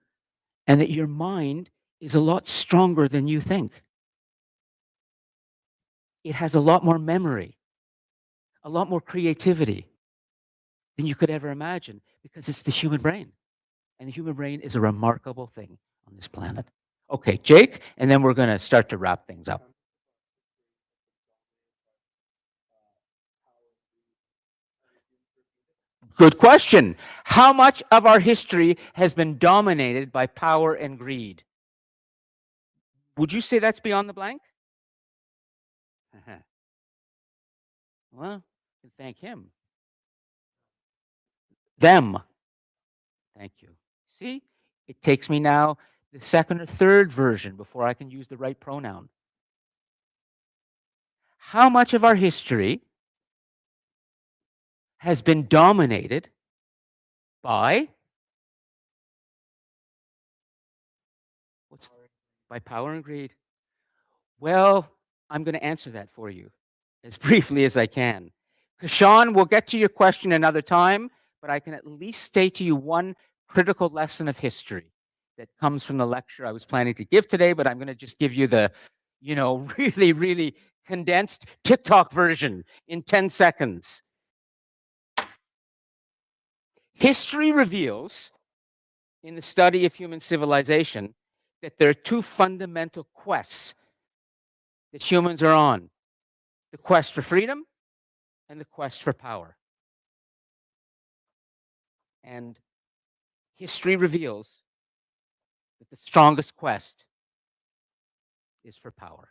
and that your mind is a lot stronger than you think. It has a lot more memory, a lot more creativity than you could ever imagine, because it's the human brain. And the human brain is a remarkable thing on this planet. Okay, Jake, and then we're going to start to wrap things up. Good question. How much of our history has been dominated by power and greed? Would you say that's beyond the blank? Well, you can thank him. Them. Thank you. See, it takes me now the second or third version before I can use the right pronoun. How much of our history has been dominated by by power and greed? Well, I'm going to answer that for you as briefly as I can. Kashan, we'll get to your question another time, but I can at least state to you one critical lesson of history that comes from the lecture I was planning to give today, but I'm going to just give you the, really, really condensed TikTok version in 10 seconds. History reveals, in the study of human civilization, that there are two fundamental quests that humans are on: the quest for freedom and the quest for power. And history reveals that the strongest quest is for power.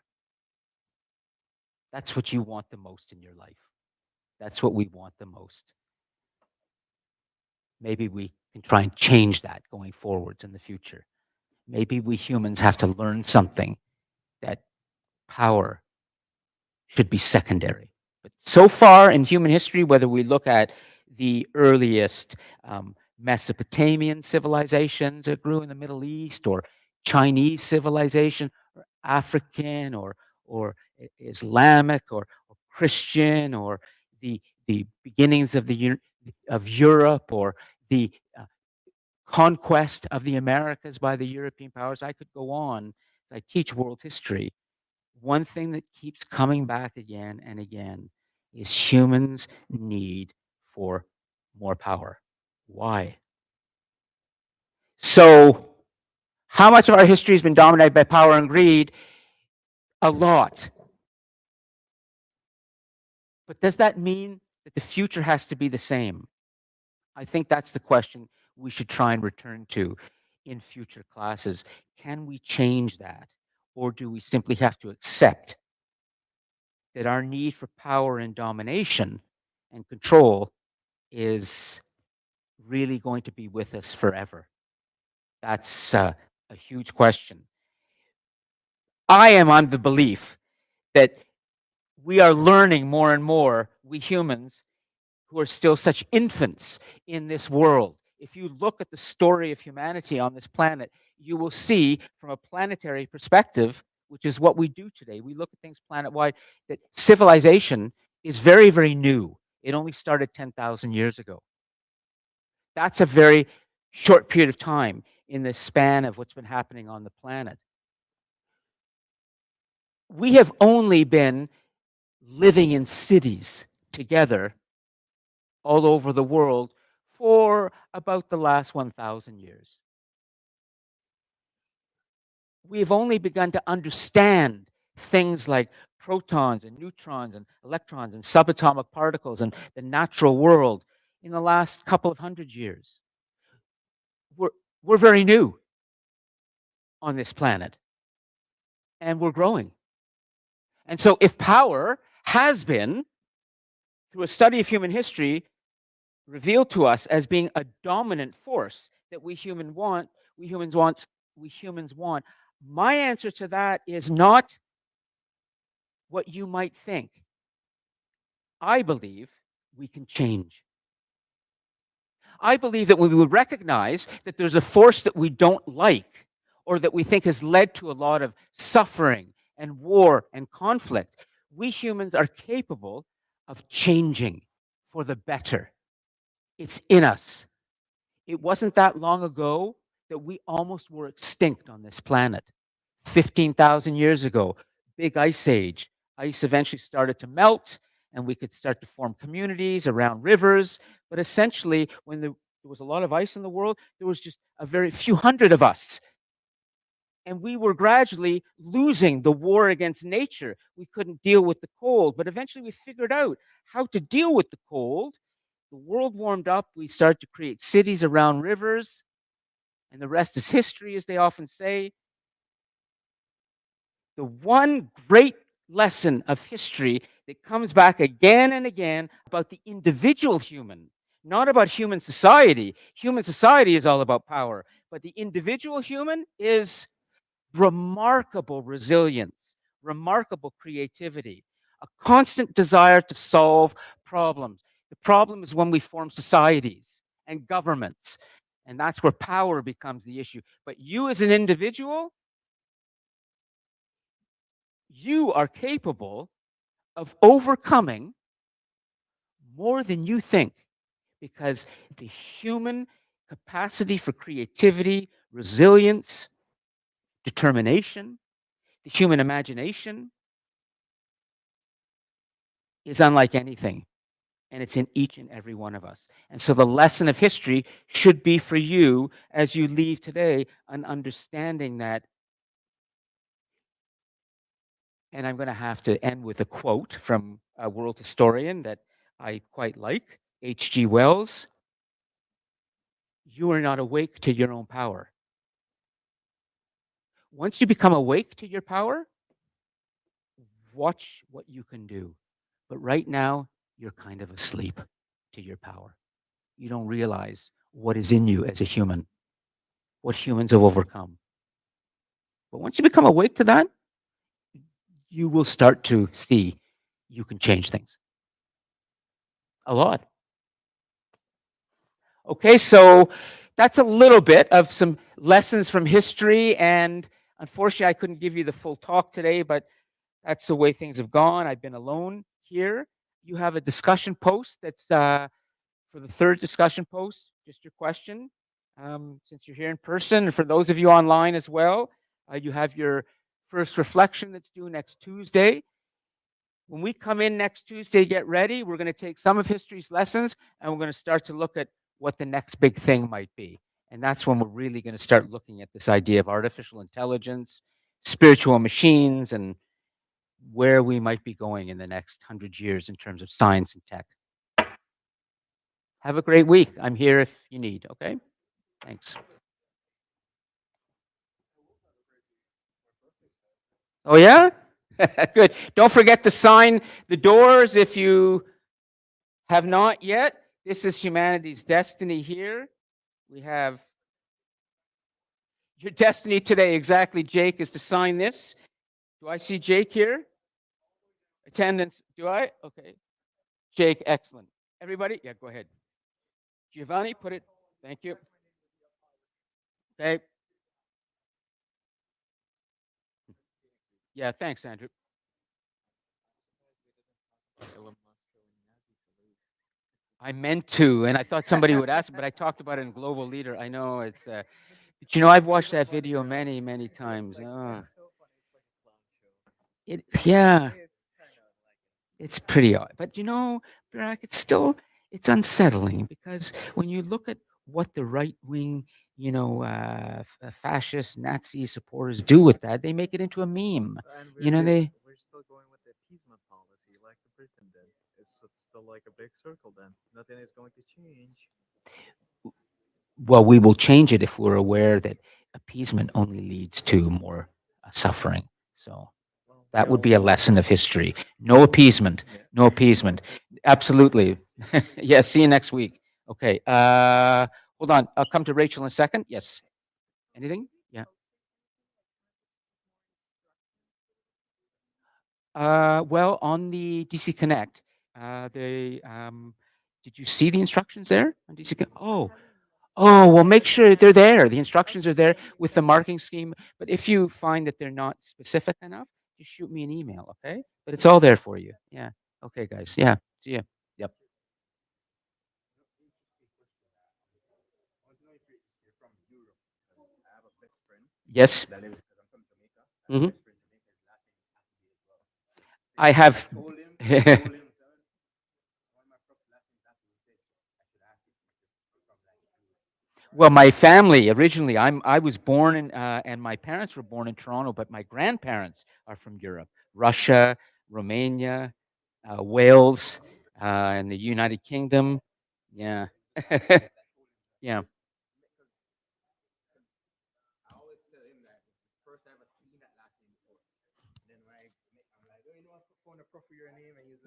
That's what you want the most in your life. That's what we want the most. Maybe we can try and change that going forwards in the future. Maybe we humans have to learn something, that power should be secondary. But so far in human history, whether we look at the earliest Mesopotamian civilizations that grew in the Middle East, or Chinese civilization, or African, or Islamic, or Christian, or the beginnings of Europe, or the conquest of the Americas by the European powers, I could go on as I teach world history. One thing that keeps coming back again and again is humans' need for more power. Why? So, how much of our history has been dominated by power and greed? A lot. But does that mean that the future has to be the same? I think that's the question we should try and return to in future classes. Can we change that? Or do we simply have to accept that our need for power and domination and control is really going to be with us forever? That's a huge question. I am on the belief that we are learning more and more, we humans, who are still such infants in this world. If you look at the story of humanity on this planet, you will see from a planetary perspective, which is what we do today, we look at things planet-wide, that civilization is very, very new. It only started 10,000 years ago. That's a very short period of time in the span of what's been happening on the planet. We have only been living in cities together all over the world for about the last 1,000 years. We've only begun to understand things like protons and neutrons and electrons and subatomic particles and the natural world in the last couple of hundred years. We're very new on this planet, and we're growing. And so if power has been, through a study of human history, revealed to us as being a dominant force that we humans want, my answer to that is not what you might think. I believe we can change. I believe that when we would recognize that there's a force that we don't like, or that we think has led to a lot of suffering and war and conflict, we humans are capable of changing for the better. It's in us. It wasn't that long ago that we almost were extinct on this planet. 15,000 years ago, big ice age. Ice eventually started to melt, and we could start to form communities around rivers. But essentially, when there was a lot of ice in the world, there was just a very few hundred of us. And we were gradually losing the war against nature. We couldn't deal with the cold, but eventually we figured out how to deal with the cold. The world warmed up. We started to create cities around rivers, and the rest is history, as they often say. The one great lesson of history that comes back again and again about the individual human, not about human society. Human society is all about power, but the individual human is remarkable resilience, remarkable creativity, a constant desire to solve problems. The problem is when we form societies and governments, and that's where power becomes the issue. But you as an individual, you are capable of overcoming more than you think, because the human capacity for creativity, resilience, determination, the human imagination is unlike anything. And it's in each and every one of us. And so the lesson of history should be for you as you leave today an understanding that. And I'm going to have to end with a quote from a world historian that I quite like, H.G. Wells. You are not awake to your own power. Once you become awake to your power, watch what you can do. But right now, you're kind of asleep to your power. You don't realize what is in you as a human, what humans have overcome. But once you become awake to that, you will start to see you can change things a lot. Okay, so that's a little bit of some lessons from history. And unfortunately, I couldn't give you the full talk today, but that's the way things have gone. I've been alone here. You have a discussion post that's for the third discussion post, just your question. Since you're here in person, and for those of you online as well, you have your first reflection that's due next Tuesday. When we come in next Tuesday, get ready. We're going to take some of history's lessons and we're going to start to look at what the next big thing might be. And that's when we're really going to start looking at this idea of artificial intelligence, spiritual machines, and where we might be going in the next 100 years in terms of science and tech. Have a great week. I'm here if you need, okay? Thanks. Oh, yeah? Good. Don't forget to sign the doors if you have not yet. This is humanity's destiny here. We have your destiny today, exactly, Jake, is to sign this. Do I see Jake here? Attendance, do I? Okay. Jake, excellent. Everybody? Yeah, go ahead. Giovanni, put it. Thank you. Okay. Yeah, thanks, Andrew. I meant to, and I thought somebody would ask, but I talked about it in Global Leader. I know it's, but you know, I've watched that video many, many times. Yeah, it's pretty odd. But you know, Barack, it's unsettling because when you look at what the right wing, you know, fascist Nazi supporters do with that, they make it into a meme. You know, we're still going with the appeasement policy like Britain did. It's still like a big circle then. Nothing is going to change. Well, we will change it if we're aware that appeasement only leads to more suffering. So that would be a lesson of history. No appeasement. No appeasement. Absolutely. Yeah, see you next week. Okay. Hold on. I'll come to Rachel in a second. Yes. Anything? Yeah. Well, on the DC Connect, did you see the instructions there on DC Connect? Oh, well, make sure they're there. The instructions are there with the marking scheme. But if you find that they're not specific enough, just shoot me an email, okay? But it's all there for you. Yeah. Okay, guys. Yeah. See ya. Yep. Yes. Mhm. I have. Well, my family originally, I was born in, and my parents were born in Toronto, but my grandparents are from Europe, Russia, Romania, Wales, and the United Kingdom. Yeah. Yeah.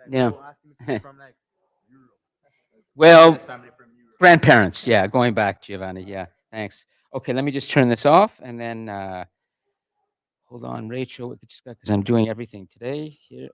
Yeah. Well, grandparents, yeah, going back, Giovanni. Yeah, thanks. Okay, let me just turn this off and then hold on, Rachel, because I'm doing everything today here.